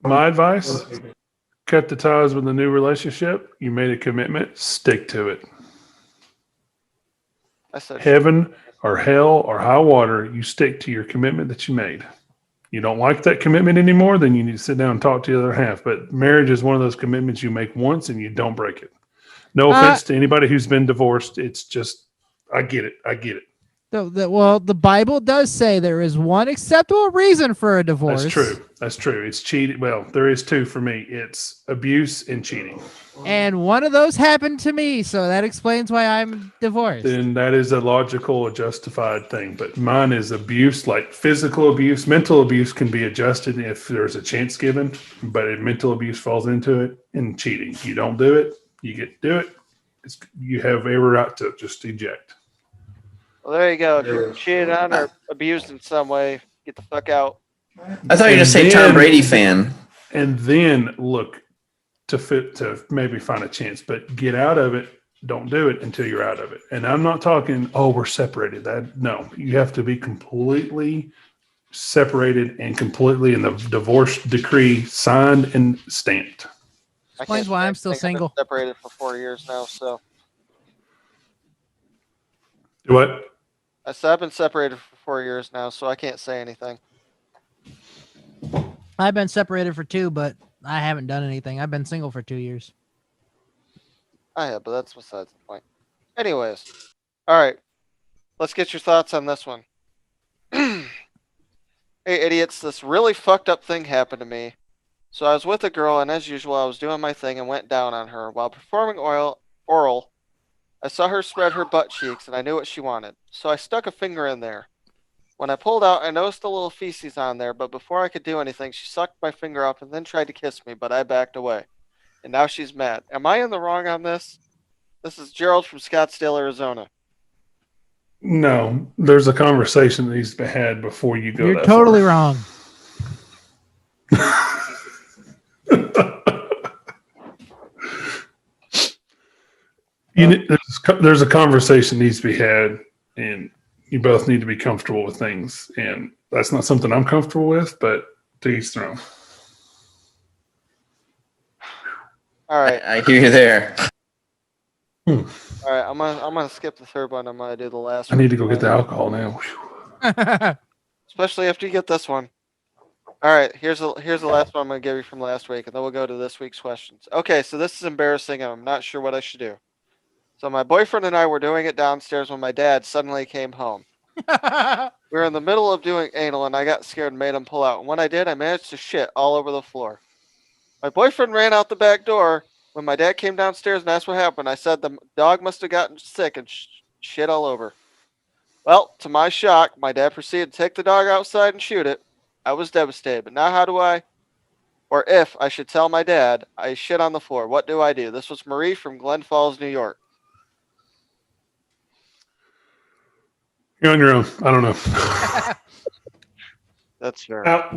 My advice: cut the ties with a new relationship. You made a commitment, stick to it. I said Heaven or hell or high water, you stick to your commitment that you made. You don't like that commitment anymore, then you need to sit down and talk to the other half. But marriage is one of those commitments you make once and you don't break it. No offense to anybody who's been divorced. It's just, I get it. Well, the Bible does say there is one acceptable reason for a divorce. That's true. It's cheating. Well, there is two for me. It's abuse and cheating. And one of those happened to me, so that explains why I'm divorced. Then that is a logical, justified thing. But mine is abuse, like physical abuse. Mental abuse can be adjusted if there's a chance given, but mental abuse falls into it. And cheating, you don't do it, you get to do it. You have every right to just eject. Well, there you go. If you're cheated on or abused in some way, get the fuck out. I thought you were going to say Tom Brady fan. And then look to maybe find a chance, but get out of it. Don't do it until you're out of it. And I'm not talking, we're separated. No, you have to be completely separated and completely in the divorce decree signed and stamped. Explains why I'm still I've been single. separated for 4 years now, so What? I said I've been separated for 4 years now, so I can't say anything. I've been separated for 2, but I haven't done anything. I've been single for 2 years. I have, but that's besides the point. Anyways, all right, let's get your thoughts on this one. Hey, idiots! This really fucked up thing happened to me. So I was with a girl, and as usual, I was doing my thing and went down on her. While performing oral, I saw her spread her butt cheeks, and I knew what she wanted. So I stuck a finger in there. When I pulled out, I noticed a little feces on there, but before I could do anything, she sucked my finger up and then tried to kiss me, but I backed away. And now she's mad. Am I in the wrong on this? This is Gerald from Scottsdale, Arizona. No, there's a conversation that needs to be had before you go. You're totally wrong. There's a conversation needs to be had, and you both need to be comfortable with things. And that's not something I'm comfortable with, but to each their own. All right. I hear you there. All right, I'm gonna skip the third one. I'm gonna do the last I one. need to go get the alcohol now. Especially after you get this one. All right, here's the last one I'm gonna give you from last week, and then we'll go to this week's questions. Okay, so this is embarrassing, and I'm not sure what I should do. So my boyfriend and I were doing it downstairs when my dad suddenly came home. We were in the middle of doing anal, and I got scared and made him pull out. And when I did, I managed to shit all over the floor. My boyfriend ran out the back door. When my dad came downstairs and asked what happened, I said the dog must have gotten sick and shit all over. Well, to my shock, my dad proceeded to take the dog outside and shoot it. I was devastated, but now how do I, or if I should tell my dad I shit on the floor, what do I do? This was Marie from Glen Falls, New York. You're on your own. I don't know. That's fair. Out.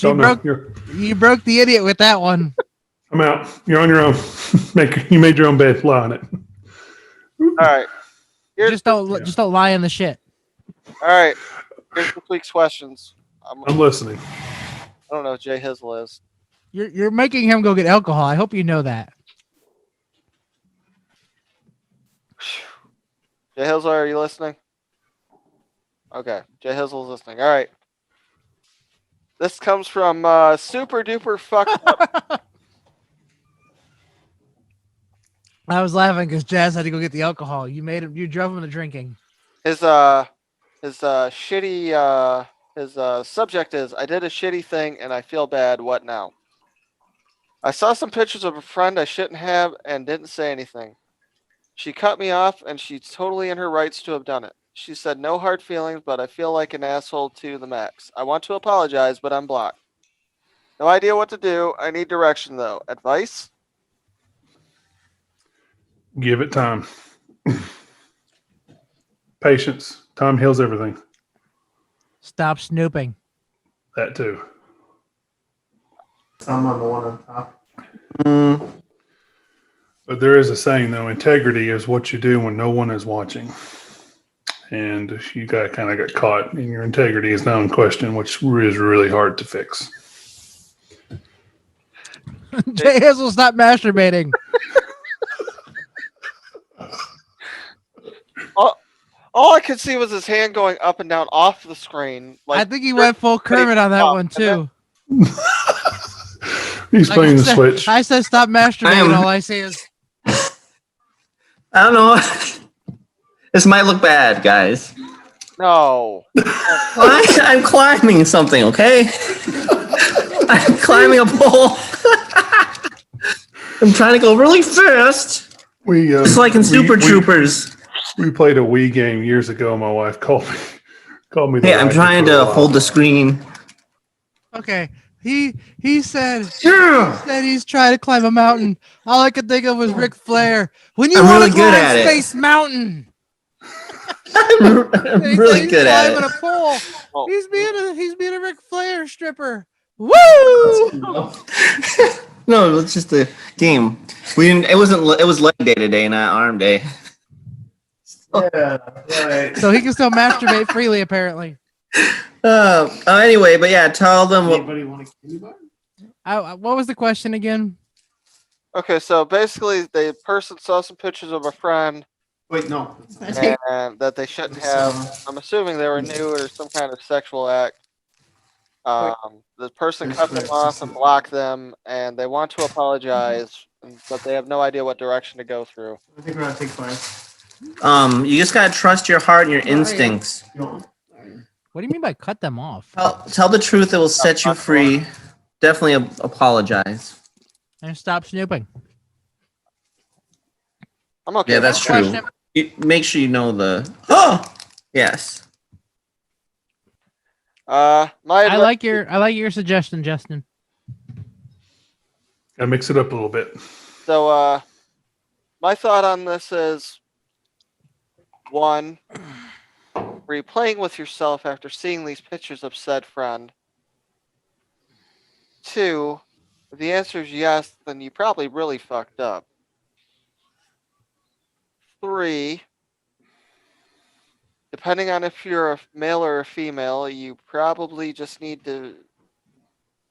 You broke the idiot with that one. I'm out. You're on your own. You made your own bed. Lie on it. All right. Just don't lie in the shit. All right. Here's this week's questions. I'm listening. I don't know if J Hizzle is. You're making him go get alcohol. I hope you know that. J Hizzle, are you listening? Okay. J Hizzle's listening. All right. This comes from Super Duper Fucked Up. I was laughing because Jazz had to go get the alcohol. You drove him to drinking. His subject is, I did a shitty thing and I feel bad. What now? I saw some pictures of a friend I shouldn't have and didn't say anything. She cut me off and she's totally in her rights to have done it. She said no hard feelings, but I feel like an asshole to the max. I want to apologize, but I'm blocked. No idea what to do. I need direction though. Advice? Give it time. Patience. Time heals everything. Stop snooping. That too. I'm on the one on top. But there is a saying, though, integrity is what you do when no one is watching. And you kind of got caught, and your integrity is now in question, which is really hard to fix. J Hizzle, stop masturbating. All I could see was his hand going up and down off the screen. I think he went full Kermit on that one, too. He's playing the Switch. I said stop masturbating. All I see is... I don't know. This might look bad, guys. No. I'm climbing something, okay? I'm climbing a pole. I'm trying to go really fast. It's like in Super Troopers. We played a Wii game years ago. My wife called me. Hey, I'm trying to hold the screen. Okay. He said he's trying to climb a mountain. All I could think of was Ric Flair. When you want to climb Space Mountain. I'm really good at it. A pole. He's being a Ric Flair stripper. Woo! No, it's just a game. It was leg day today, not arm day. Yeah, right. So he can still masturbate freely, apparently. Anyway, but yeah, tell them what. Anybody want a candy bar? What was the question again? Okay, so basically, the person saw some pictures of a friend Wait, no. and that they shouldn't have. I'm assuming they were nude or some kind of sexual act. The person cut them off and blocked them, and they want to apologize, but they have no idea what direction to go through. I think we're gonna take 5. You just gotta trust your heart and your instincts. What do you mean by cut them off? Tell the truth; it will set you free. Definitely apologize. And stop snooping. I'm okay. Yeah, that's true. Make sure you know the. Oh, yes. I like your suggestion, Justin. Gotta mix it up a little bit. So, my thought on this is, 1, were you playing with yourself after seeing these pictures of said friend? 2, if the answer is yes, then you probably really fucked up. 3, depending on if you're a male or a female, you probably just need to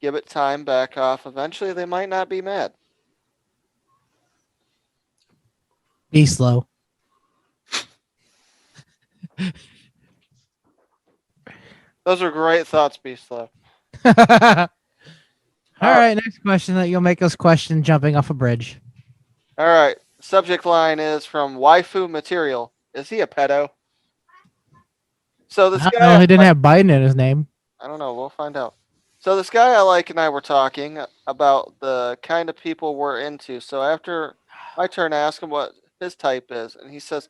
give it time, back off. Eventually, they might not be mad. Be slow. Those are great thoughts, Be Slow. All right, next question that you'll make us question jumping off a bridge. All right. Subject line is from Waifu Material. Is he a pedo? So this guy. No, he didn't have Biden in his name. I don't know. We'll find out. So this guy I like and I were talking about the kind of people we're into. So after my turn, I ask him what his type is, and he says,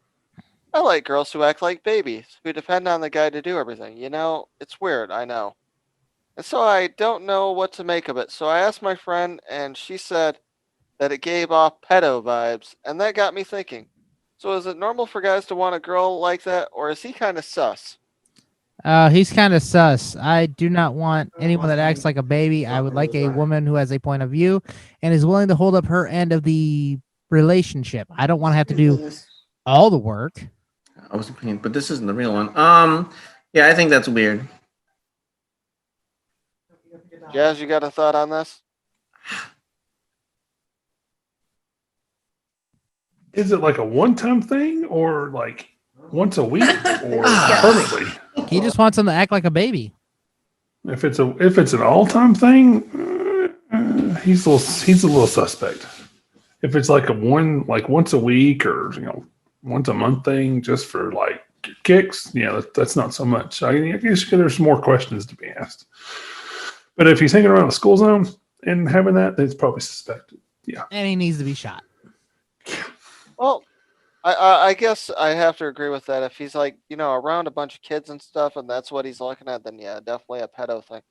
"I like girls who act like babies, who depend on the guy to do everything." You know, it's weird, I know. And so I don't know what to make of it. So I asked my friend, and she said that it gave off pedo vibes, and that got me thinking. So is it normal for guys to want a girl like that, or is he kind of sus? He's kind of sus. I do not want anyone that acts like a baby. I would like a woman who has a point of view and is willing to hold up her end of the relationship. I don't want to have to do all the work. I was playing, but this isn't the real one. Yeah, I think that's weird. Jazz, you got a thought on this? Is it like a one-time thing or like once a week or permanently? He just wants him to act like a baby. If it's an all-time thing, he's a little suspect. If it's like once a week or once a month thing just for like kicks, that's not so much. I guess there's more questions to be asked. But if he's hanging around the school zone and having that, then it's probably suspected. Yeah. And he needs to be shot. Well, I guess I have to agree with that. If he's around a bunch of kids and stuff, and that's what he's looking at, then yeah, definitely a pedo thing.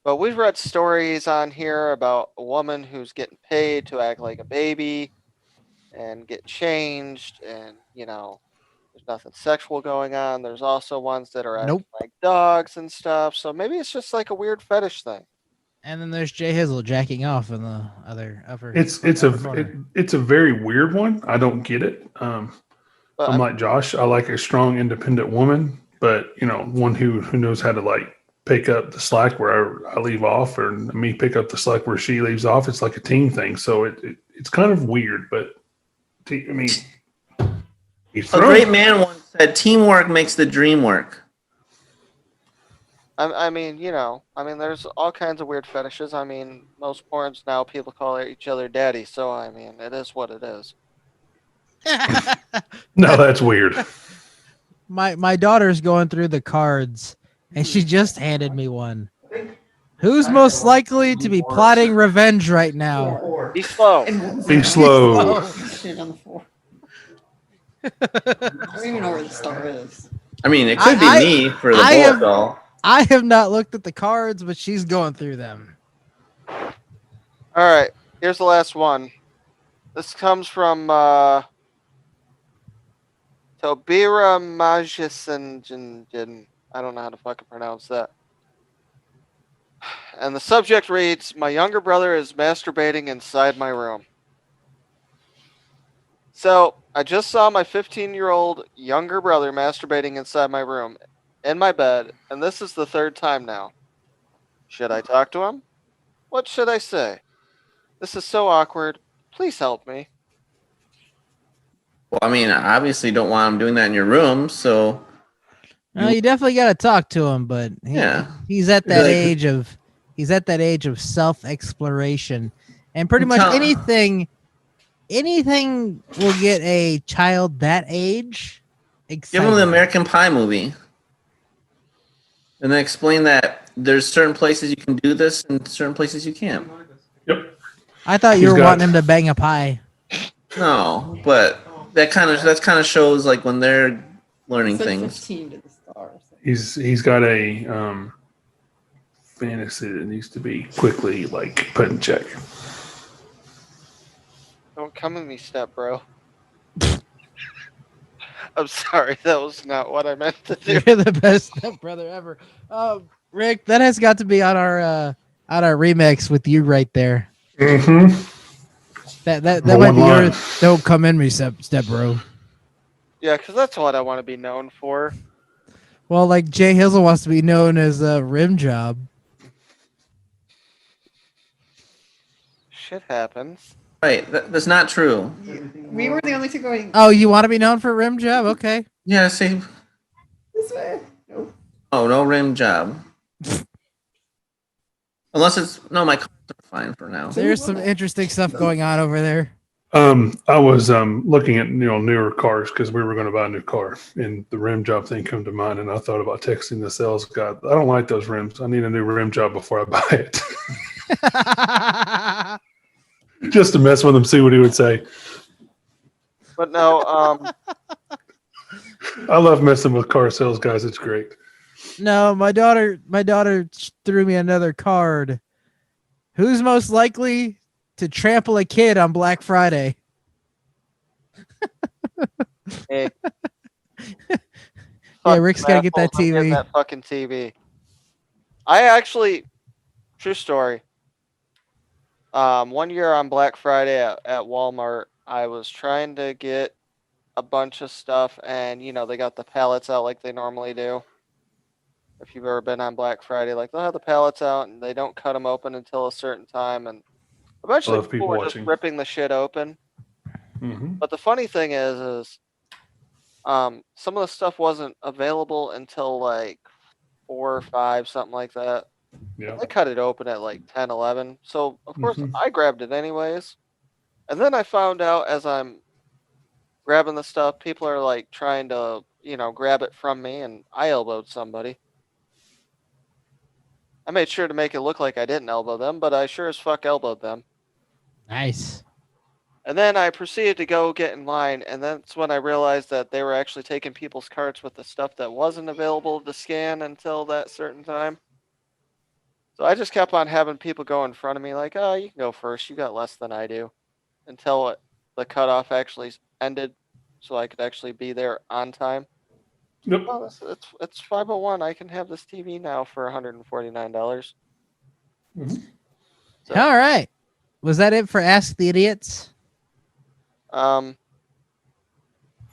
But we've read stories on here about a woman who's getting paid to act like a baby and get changed, and there's nothing sexual going on. There's also ones that are acting like dogs and stuff. So maybe it's just like a weird fetish thing. And then there's J Hizzle jacking off in the other upper. It's a very weird one. I don't get it. I'm like Josh. I like a strong, independent woman, but one who knows how to like pick up the slack where I leave off, or me pick up the slack where she leaves off. It's like a team thing. So it's kind of weird, but I mean, a great man once said, "Teamwork makes the dream work." I mean, there's all kinds of weird fetishes. I mean, most porns now, people call each other daddy. So, I mean, it is what it is. No, that's weird. My daughter's going through the cards, and she just handed me one. Who's most likely to be plotting revenge right now? Be slow. Be slow. Shit on the floor. I don't even know where the star is. I mean, it could be me for the bullet doll. I have not looked at the cards, but she's going through them. All right, here's the last one. This comes from Tobira Majisen. I don't know how to fucking pronounce that. And the subject reads, "My younger brother is masturbating inside my room." So, I just saw my 15-year-old younger brother masturbating inside my room, in my bed, and this is the third time now. Should I talk to him? What should I say? This is so awkward. Please help me. Well, I mean, obviously you don't want him doing that in your room, so No, you definitely got to talk to him, but he's at that age of self-exploration, and pretty much anything will get a child that age excited. Give him the American Pie movie, and then explain that there's certain places you can do this and certain places you can't. Yep. I thought you were wanting him to bang a pie. No, but that kind of shows like when they're learning things. 15 to the stars. He's got a fantasy that needs to be quickly like put in check. Don't come at me, step bro. I'm sorry, that was not what I meant to do. You're the best stepbrother ever. Rick, that has got to be on our remix with you right there. Mm-hmm. That might be your "Don't come in me, step bro." Yeah, because that's what I want to be known for. Well, like J Hizzle wants to be known as a rim job. Shit happens. Right, that's not true. We were the only two going Oh, you want to be known for rim job? Okay. Yeah, see. this way. Nope. Oh, no rim job. Unless it's my cars are fine for now. There's some interesting stuff going on over there. I was looking at newer cars because we were going to buy a new car, and the rim job thing came to mind, and I thought about texting the sales guy. I don't like those rims. I need a new rim job before I buy it. Just to mess with him, see what he would say. But no, I love messing with car sales guys. It's great. No, my daughter threw me another card. Who's most likely to trample a kid on Black Friday? hey. Yeah, Rick's got to get that TV. That fucking TV. I actually, true story. 1 year on Black Friday at Walmart, I was trying to get a bunch of stuff, and they got the pallets out like they normally do. If you've ever been on Black Friday, like they'll have the pallets out and they don't cut them open until a certain time, and eventually people were just ripping the shit open. Mm-hmm. But the funny thing is some of the stuff wasn't available until like 4 or 5, something like that. Yeah. They cut it open at like 10, 11. So, of course, I grabbed it anyways. And then I found out as I'm grabbing the stuff, people are like trying to, grab it from me, and I elbowed somebody. I made sure to make it look like I didn't elbow them, but I sure as fuck elbowed them. Nice. And then I proceeded to go get in line, and that's when I realized that they were actually taking people's carts with the stuff that wasn't available to scan until that certain time. So I just kept on having people go in front of me like, oh, you can go first. You got less than I do. Until the cutoff actually ended so I could actually be there on time. Yep. Oh, it's 5:01. I can have this TV now for $149. Mm-hmm. So. All right. Was that it for Ask the Idiotz?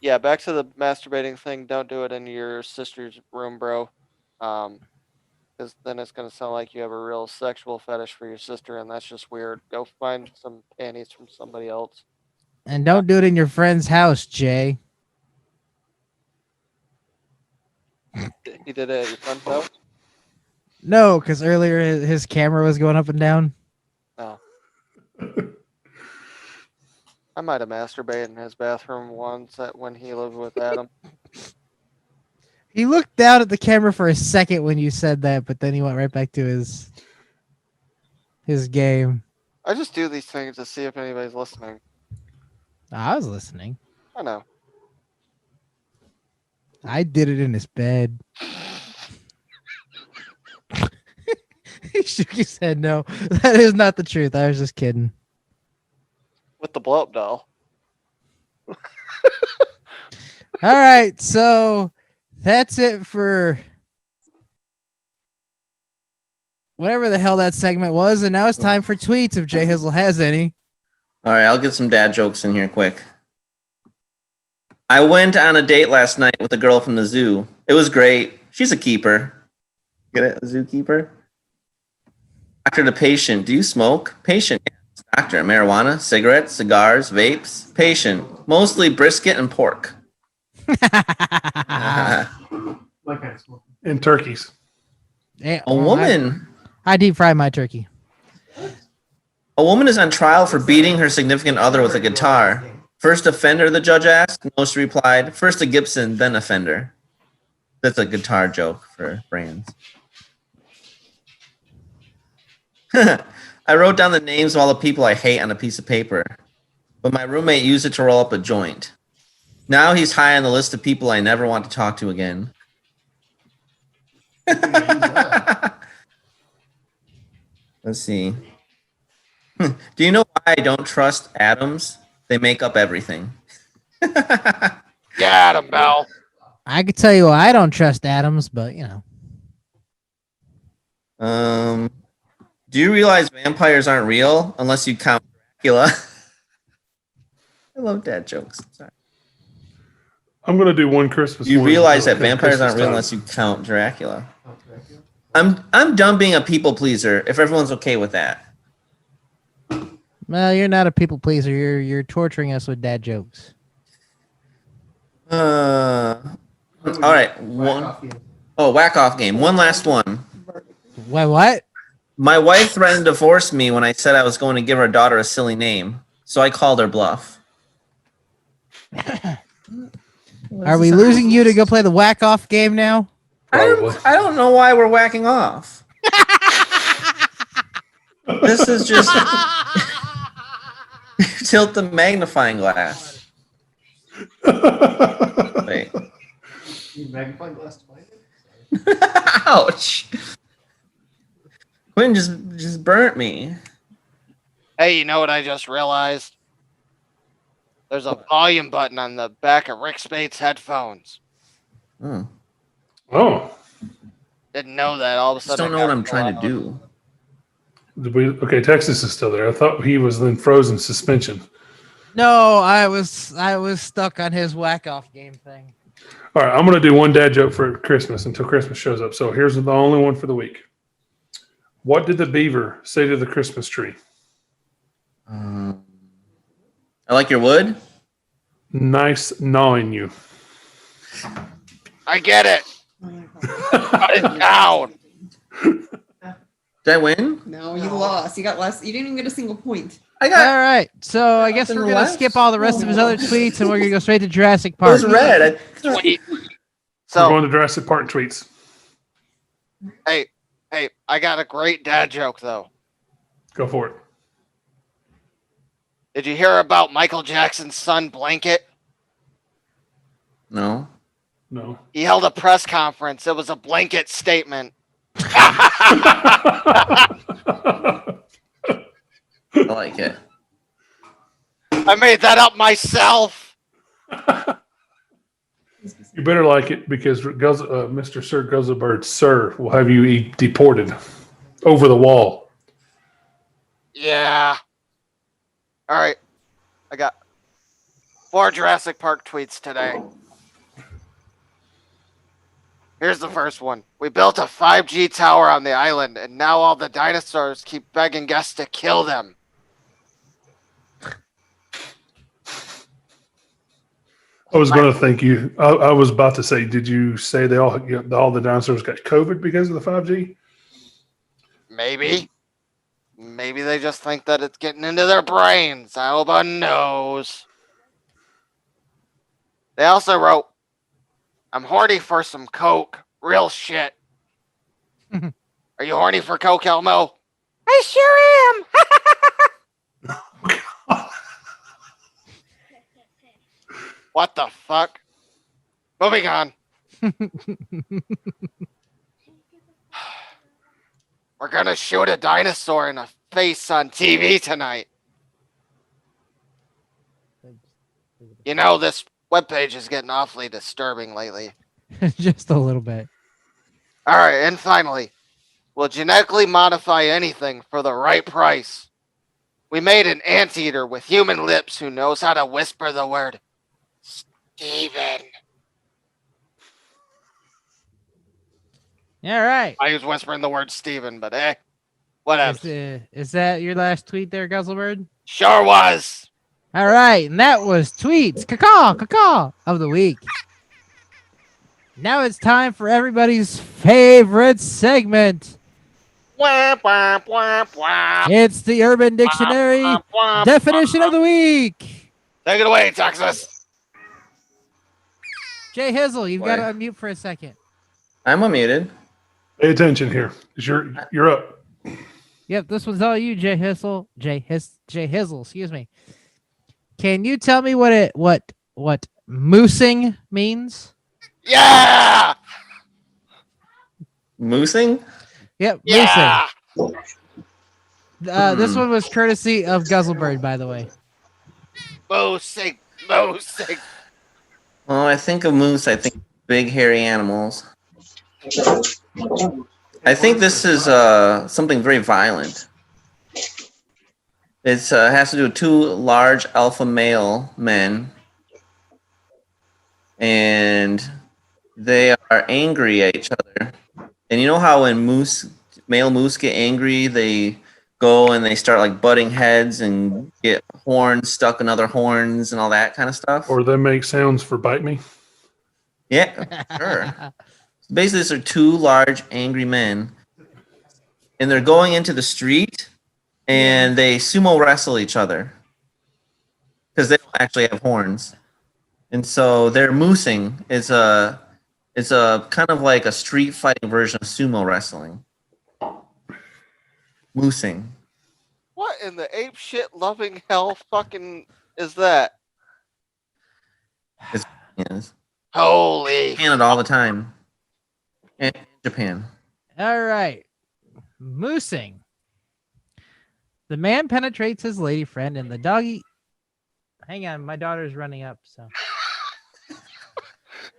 Yeah, back to the masturbating thing. Don't do it in your sister's room, bro. Because then it's going to sound like you have a real sexual fetish for your sister, and that's just weird. Go find some panties from somebody else. And don't do it in your friend's house, Jay. You did it at your friend's house? No, because earlier his camera was going up and down. Oh. I might have masturbated in his bathroom once when he lived with Adam. He looked down at the camera for a second when you said that, but then he went right back to his game. I just do these things to see if anybody's listening. I was listening. I know. I did it in his bed. He shook his head. No, that is not the truth. I was just kidding. With the blow-up doll. All right, so that's it for whatever the hell that segment was, and now it's time for tweets if J Hizzle has any. All right, I'll get some dad jokes in here quick. I went on a date last night with a girl from the zoo. It was great. She's a keeper. Get it? A zookeeper? Doctor to patient. Do you smoke? Patient. Doctor, marijuana, cigarettes, cigars, vapes. Patient, mostly brisket and pork. And turkeys. Yeah, A woman. I deep fry my turkey. A woman is on trial for beating her significant other with a guitar. First offender, the judge asked. Most replied, first a Gibson, then offender. That's a guitar joke for brands. I wrote down the names of all the people I hate on a piece of paper, but my roommate used it to roll up a joint. Now he's high on the list of people I never want to talk to again. Let's see. Do you know why I don't trust atoms? They make up everything. Got him, Bell. I could tell you I don't trust atoms, but you know. Do you realize vampires aren't real unless you count Dracula? I love dad jokes. Sorry. I'm gonna do one Christmas. You one realize that at vampires Christmas aren't real time. unless you count Dracula. I'm done being a people pleaser. If everyone's okay with that. Well, you're not a people pleaser. You're torturing us with dad jokes. All right. Whack off game. One last one. What? My wife threatened to divorce me when I said I was going to give her daughter a silly name, so I called her bluff. Are we losing you to go play the whack off game now? I don't know why we're whacking off. This is just tilt the magnifying glass. Wait. Magnifying glass to find it? Ouch. Quinn just burnt me. Hey, you know what I just realized? There's a volume button on the back of Rick Spade's headphones. Oh. Didn't know that. All of a Just sudden, don't know what I'm trying to do. Okay, Texas is still there. I thought he was in frozen suspension. No, I was stuck on his whack off game thing. All right, I'm going to do one dad joke for Christmas until Christmas shows up. So here's the only one for the week. What did the beaver say to the Christmas tree? I like your wood. Nice gnawing you. I get it. Cut it down. Did I win? No, you lost. You got less. You didn't even get a single point. All right, so I guess we're gonna left. skip all the rest of his other tweets, and we're gonna go straight to Jurassic Park. It was red. Sweet. We're So, going to Jurassic Park tweets. hey, I got a great dad joke though. Go for it. Did you hear about Michael Jackson's son Blanket? No. No. He held a press conference. It was a blanket statement. I like it. I made that up myself. You better like it because Mr. Sir Guzzlebird, sir, will have you deported over the wall. Yeah. All right. I got 4 Jurassic Park tweets today. Here's the first one. We built a 5G tower on the island, and now all the dinosaurs keep begging guests to kill them. I was going to thank you. I was about to say, did you say all the dinosaurs got COVID because of the 5G? Maybe. Maybe they just think that it's getting into their brains. Alba knows. They also wrote, I'm horny for some Coke. Real shit. Are you horny for Coke, Elmo? I sure am. What the fuck? Moving on. We're gonna shoot a dinosaur in the face on TV tonight. You know, this webpage is getting awfully disturbing lately. Just a little bit. All right, and finally, we'll genetically modify anything for the right price. We made an anteater with human lips who knows how to whisper the word Steven. All right. I was whispering the word Steven, but Whatever. Is that your last tweet there, Guzzlebird? Sure was. All right, and that was tweets caw of the week. Now it's time for everybody's favorite segment. Wah, wah, wah, wah. It's the Urban Dictionary Wah, wah, definition wah. of the week. Take it away, Texas. J Hizzle, you've Why? got to unmute for a second. I'm unmuted. Pay attention here. 'Cause you're up. Yep, this one's all you, J Hizzle. J Hizzle, excuse me. Can you tell me what moosing means? Yeah. Moosing? Yep, Yeah. moosing. This one was courtesy of Guzzlebird, by the way. Moosing. Well, I think of moose, I think big hairy animals. I think this is something very violent. It has to do with two large alpha male men, and they are angry at each other. And you know how when male moose get angry, they go and they start like butting heads and get horns stuck in other horns and all that kind of stuff? Or they make sounds for bite me. Yeah, sure. Basically, these are two large angry men, and they're going into the street, and they sumo wrestle each other because they don't actually have horns, and so they're moosing. It's a kind of like a street fighting version of sumo wrestling. Moosing. What in the ape shit loving hell fucking is that? Yes. Holy. Canada all the time. And Japan. All right. Moosing. The man penetrates his lady friend and the doggy. Hang on, my daughter's running up, so.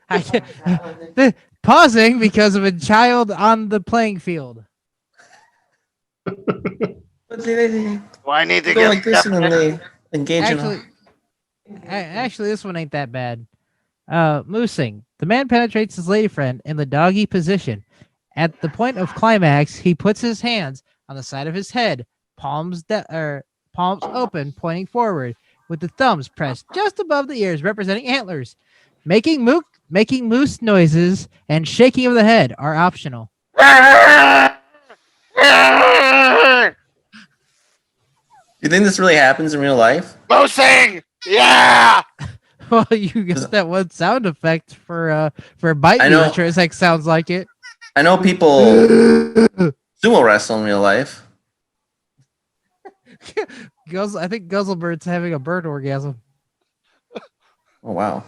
I can't... Pausing because of a child on the playing field. Well, I need to Go get like this and then they engage Actually, this one ain't that bad. Moosing. The man penetrates his lady friend in the doggy position. At the point of climax, he puts his hands on the side of his head, palms open, pointing forward, with the thumbs pressed just above the ears, representing antlers. Making moose noises and shaking of the head are optional. You think this really happens in real life? Moosing! Yeah! Well, you got that one sound effect for bite I me, know. which is like sounds like it. I know people sumo wrestle in real life. I think Guzzlebird's having a bird orgasm. Oh, wow.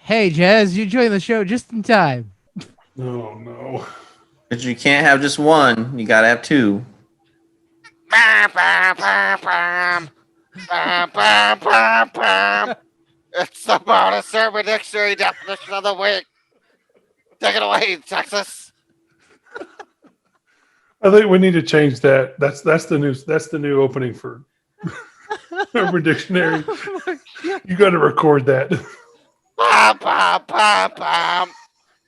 Hey, Jazz, you joined the show just in time. Oh, no. Because you can't have just one. You got to have two. Bam, bam, bam, bam. Bam, bam, bam, bam. It's the bonus Urban Dictionary definition of the week. Take it away, Texas. I think we need to change that. That's the new opening for Urban Dictionary. You got to record that. Bam, bam, bam, bam.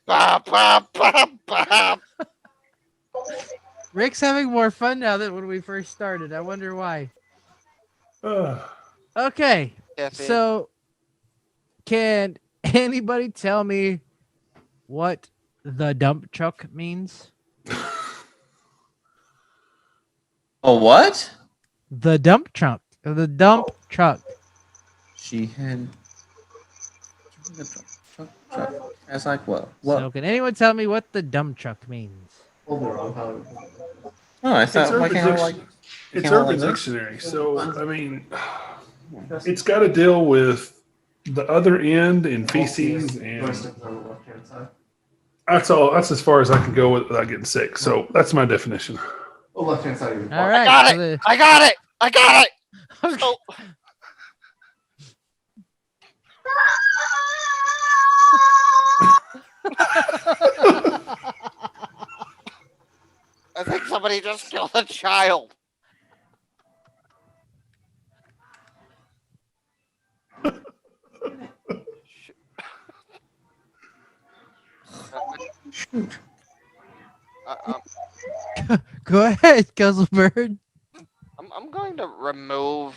Bam, bam, bam, bam. Rick's having more fun now than when we first started. I wonder why. Okay, so can anybody tell me what the dump truck means? Oh, what? The dump truck. The dump truck. She had... Truck. That's like what? So can anyone tell me what the dump truck means? Oh, I thought... Why can't I like... It's can't I Urban like this? Dictionary. So, I mean, it's got to deal with the other end in feces, and that's all. That's as far as I can go without getting sick. So that's my definition. Oh, left hand side of your All right. I got it. I got it. Oh. I think somebody just killed a child. Go ahead, Guzzlebird. I'm going to remove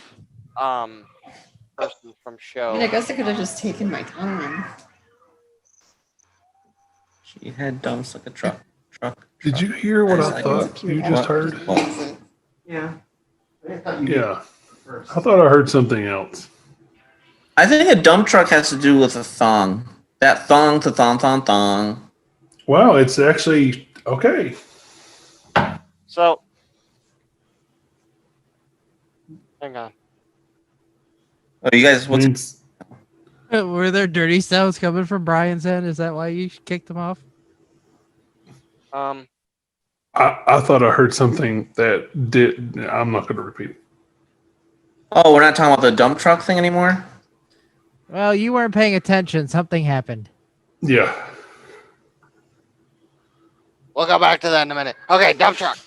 person from show. I mean, I guess I could have just taken my time. She had dumps like a truck. Did you hear what I Like, thought you just heard? Yeah. Yeah. I thought I heard something else. I think a dump truck has to do with a thong. That thong to thong. Wow, it's actually okay. So, hang on. Oh, you guys, what's Were there dirty sounds coming from Brian's end? Is that why you kicked him off? I thought I heard something that did. I'm not going to repeat it. Oh, we're not talking about the dump truck thing anymore? Well, you weren't paying attention. Something happened. Yeah. We'll go back to that in a minute. Okay, dump truck.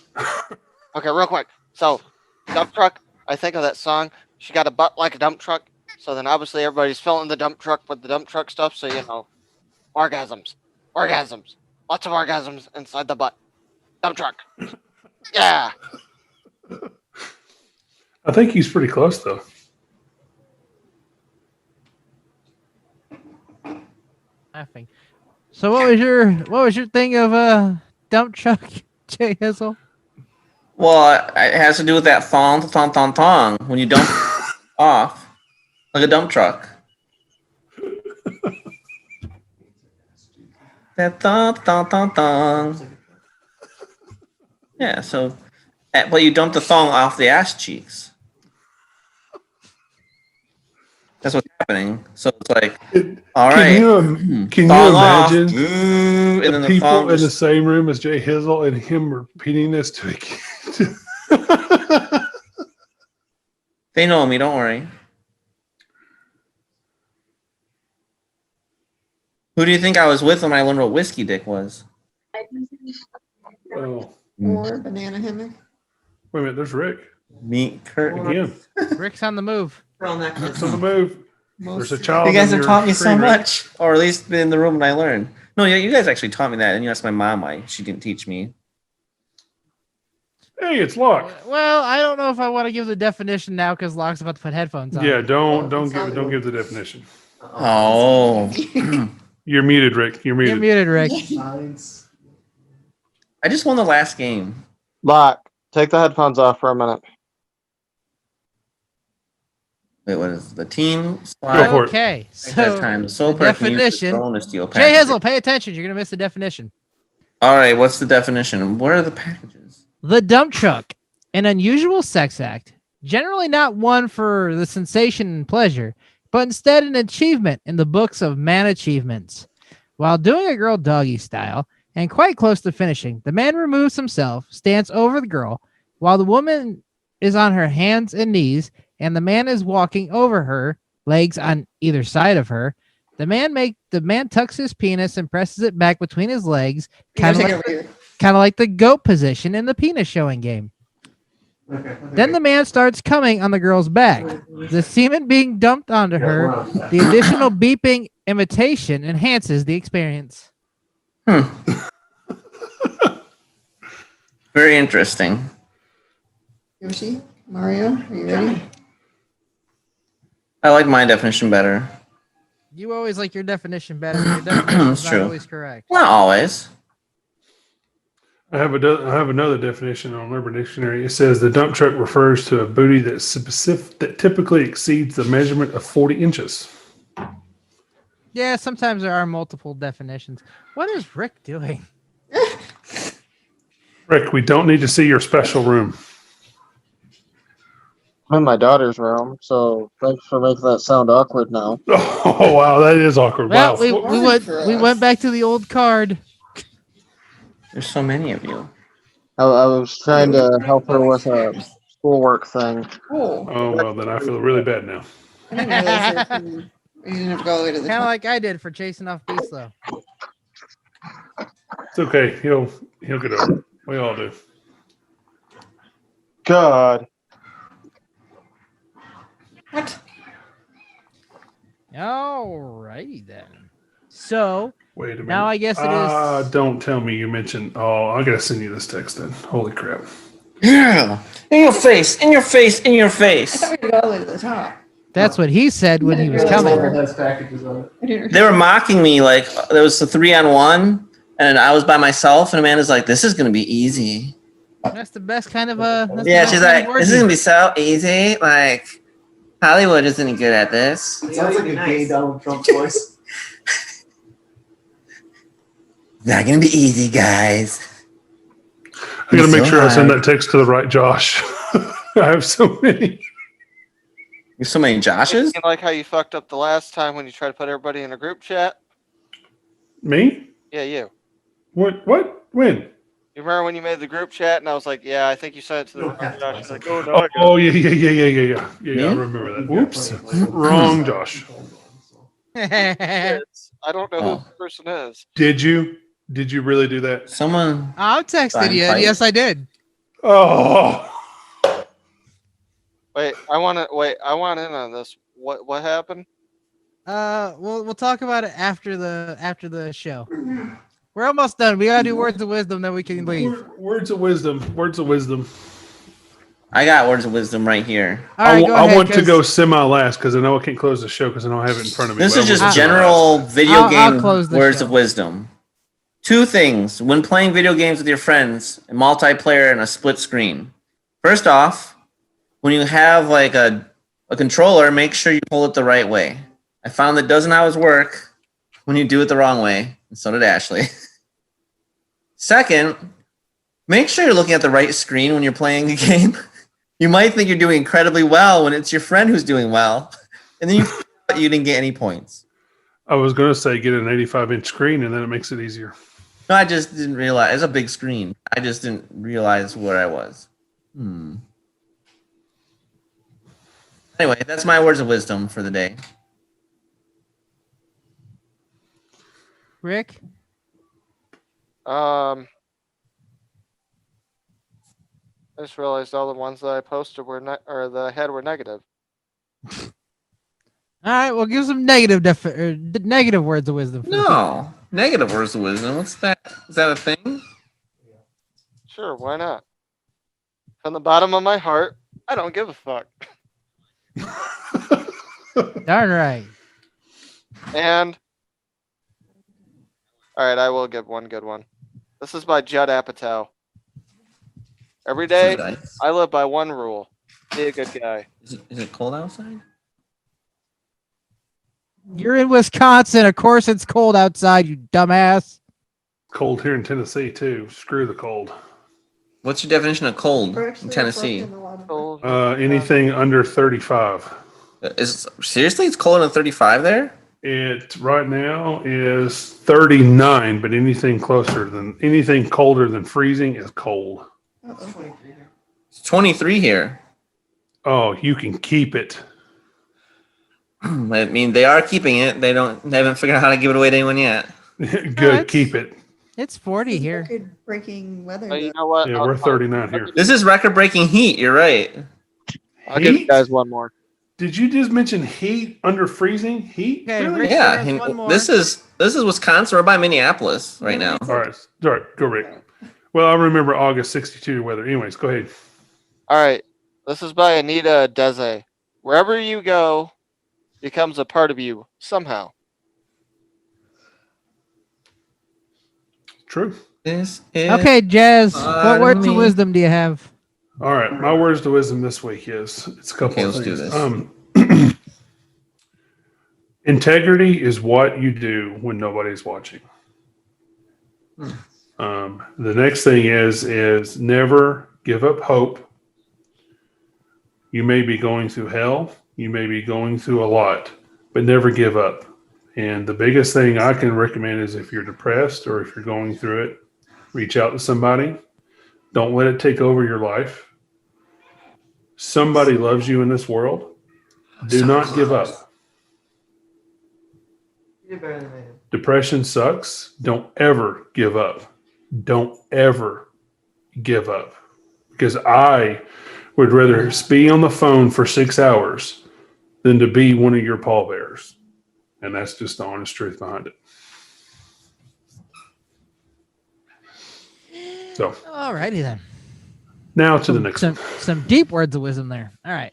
Okay, real quick. So, dump truck, I think of that song, She Got a Butt Like a Dump Truck. So then obviously everybody's filling the dump truck with the dump truck stuff. So, orgasms. Lots of orgasms inside the butt. Dump truck. Yeah. I think he's pretty close, though. Laughing. So what was your thing of dump truck, J Hizzle? Well, it has to do with that thong. When you dump off like a dump truck. That thong. Yeah, so, but you dump the thong off the ass cheeks. That's what's happening. So it's like, all right. Can you imagine and then the the people thong in the same room as J Hizzle and him repeating this to a kid? They know me, don't worry. Who do you think I was with when I learned what whiskey dick was? Oh. Or banana hammock. Wait a minute, there's Rick. Meet Kurt again. Rick's on the move. Rick's on the move. There's a child. You guys in have your taught me so screen, Rick. much, or at least been in the room when I learned. No, yeah, you guys actually taught me that, and you asked my mom why she didn't teach me. Hey, it's Locke. Well, I don't know if I want to give the definition now because Locke's about to put headphones on. Yeah, don't give the definition. Oh, you're muted, Rick. You're muted. You're muted, Rick. I just won the last game. Locke, take the headphones off for a minute. Wait, what is the team? Okay, so time. The the sole person used to definition. throw in a steel J package. Hizzle, pay attention. You're gonna miss the definition. All right, what's the definition? What are the packages? The dump truck, an unusual sex act, generally not one for the sensation and pleasure, but instead an achievement in the books of man achievements. While doing a girl doggy style and quite close to finishing, the man removes himself, stands over the girl, while the woman is on her hands and knees, and the man is walking over her, legs on either side of her. The man tucks his penis and presses it back between his legs, kind of like the goat position in the penis showing game. Then the man starts coming on the girl's back. The semen being dumped onto her. The additional beeping imitation enhances the experience. Very interesting. Yoshi, Mario, are you ready? I like my definition better. You always like your definition better. Your definition is It's not true. always correct. Not always. I have another definition on Urban Dictionary. It says the dump truck refers to a booty that typically exceeds the measurement of 40 inches. Yeah, sometimes there are multiple definitions. What is Rick doing? Rick, we don't need to see your special room. I'm in my daughter's room, so thanks for making that sound awkward now. Oh wow, that is awkward. Well, Wow. we went back to the old card. There's so many of you. I was trying to help her with a schoolwork thing. Oh, Oh well, then I feel really bad now. I didn't realize that you didn't have to go all the way to the Kind of top. like I did for chasing off Beastlow. It's okay. He'll get over it. We all do. God. What? Alrighty then. So Wait a minute. Now I guess it is. Don't tell me you mentioned. Oh, I gotta send you this text then. Holy crap! Yeah, in your face, in your face, in your face. I thought we were going all the way to the top. That's what he said when he was coming. They were mocking me like there was a 3-on-1, and I was by myself, and Amanda's like, "This is gonna be easy." That's the best kind of Yeah, she's like, "This is gonna be so easy." Like, Hollywood isn't good at this. It sounds like a gay Donald Trump voice. Not gonna be easy, guys. I gotta make sure I send that text to the right Josh. I have so many. There's so many Joshes. Like how you fucked up the last time when you tried to put everybody in a group chat. Me? Yeah, you. What? When? You remember when you made the group chat and I was like, yeah, I think you sent it to the wrong Josh. He's like, oh no. Oh yeah. I remember that. Whoops, wrong Josh. I don't know who the person is. Did you really do that? Someone. I texted you. Yes, I did. Oh. Wait, I want in on this. What happened? We'll talk about it after the show. We're almost done. We gotta do words of wisdom, then we can leave. Words of wisdom. I got words of wisdom right here. All right, I want to go semi-last because I know I can't close the show because I don't have it in front of me. This is just general video game words of wisdom. 2 things when playing video games with your friends, a multiplayer and a split screen. First off, when you have like a controller, make sure you hold it the right way. I found that doesn't always work when you do it the wrong way, and so did Ashley. Second, make sure you're looking at the right screen when you're playing a game. You might think you're doing incredibly well when it's your friend who's doing well, and then you didn't get any points. I was going to say get an 85-inch screen, and then it makes it easier. No, I just didn't realize. It's a big screen. I just didn't realize where I was. Anyway, that's my words of wisdom for the day. Rick? I just realized all the ones that I posted were that I had were negative. All right, well, give some negative words of wisdom. No, negative words of wisdom. What's that? Is that a thing? Sure, why not? From the bottom of my heart, I don't give a fuck. Darn right. And all right, I will give one good one. This is by Judd Apatow. Every day, I live by one rule: be a good guy. Is it cold outside? You're in Wisconsin. Of course it's cold outside, you dumbass. Cold here in Tennessee, too. Screw the cold. What's your definition of cold in Tennessee? Anything under 35. Seriously? It's colder than 35 there? It right now is 39, but anything colder than freezing is cold. It's 23 here. Oh, you can keep it. I mean, they are keeping it. They haven't figured out how to give it away to anyone yet. Good, keep it. It's 40 here. Record-breaking weather. You know what? Yeah, we're 39 here. This is record-breaking heat. You're right. I'll give you guys one more. Did you just mention heat under freezing? Heat? Okay, really? Yeah. This is Wisconsin. We're by Minneapolis right now. All right, go Rick. Well, I remember August 62 weather. Anyways, go ahead. All right. This is by Anita Deze. Wherever you go becomes a part of you somehow. True. Okay, Jazz. What words of wisdom do you have? All right, my words to wisdom this week is it's a couple of things. Let's do this. Integrity is what you do when nobody's watching. The next thing is never give up hope. You may be going through hell. You may be going through a lot, but never give up. And the biggest thing I can recommend is if you're depressed or if you're going through it, reach out to somebody. Don't let it take over your life. Somebody loves you in this world. Do not give up. Depression sucks. Don't ever give up. Don't ever give up. Because I would rather be on the phone for 6 hours than to be one of your pallbearers. And that's just the honest truth behind it. So, Alrighty then. now to the next one. Some deep words of wisdom there. All right.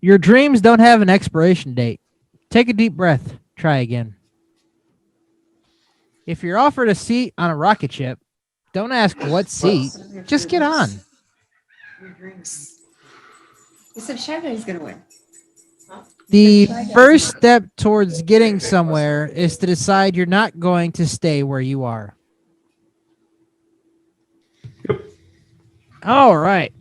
Your dreams don't have an expiration date. Take a deep breath. Try again. If you're offered a seat on a rocket ship, don't ask what seat. Just get on. Your dreams. He said Chavez going to win. The first step towards getting somewhere is to decide you're not going to stay where you are. All right.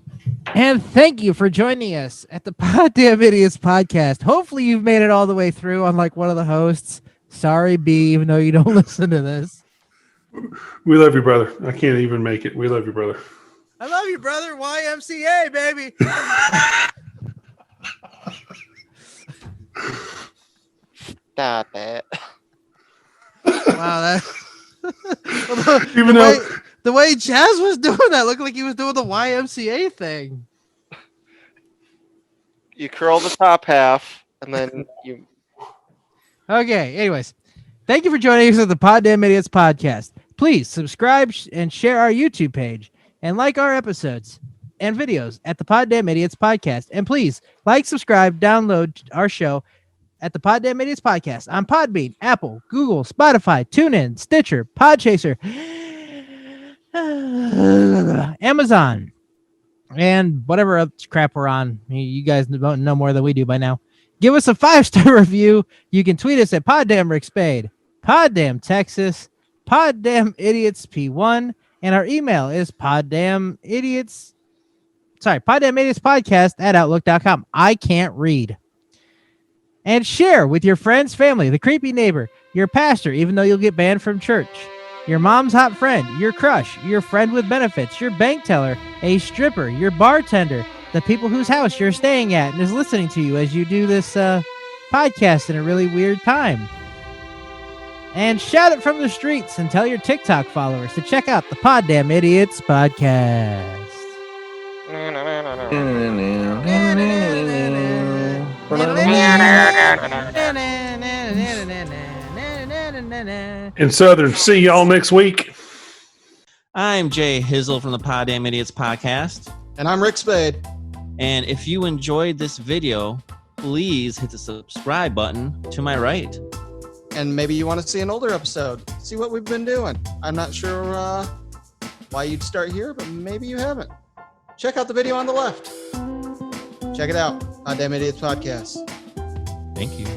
And thank you for joining us at the Poddamn Idiotz Podcast. Hopefully you've made it all the way through, unlike one of the hosts. Sorry, B, even though you don't listen to this. We love you, brother. I can't even make it. We love you, brother. I love you, brother. YMCA, baby. Stop it. Wow, that the way Jazz was doing that looked like he was doing the YMCA thing. You curl the top half, and then you. Okay, anyways. Thank you for joining us at the Poddamn Idiotz Podcast. Please subscribe and share our YouTube page and like our episodes and videos at the Poddamn Idiotz Podcast. And please like, subscribe, download our show at the Poddamn Idiotz Podcast on Podbean, Apple, Google, Spotify, TuneIn, Stitcher, Podchaser, Amazon, and whatever other crap we're on. You guys know more than we do by now. Give us a 5-star review. You can tweet us at Poddamn Rick Spade, Poddamn Texas, Poddamn Idiotz P1, and our email is Poddamn Idiotz Podcast at Outlook.com. I can't read. And share with your friends, family, the creepy neighbor, your pastor, even though you'll get banned from church, your mom's hot friend, your crush, your friend with benefits, your bank teller, a stripper, your bartender, the people whose house you're staying at and is listening to you as you do this podcast in a really weird time. And shout it from the streets and tell your TikTok followers to check out the Poddamn Idiotz Podcast. In Southern, see y'all next week. I'm J Hizzle from the Poddamn Idiotz Podcast. And I'm Rick Spade. And if you enjoyed this video, please hit the subscribe button to my right. And maybe you want to see an older episode. See what we've been doing. I'm not sure why you'd start here, but maybe you haven't. Check out the video on the left. Check it out. Poddamn Idiotz Podcast. Thank you.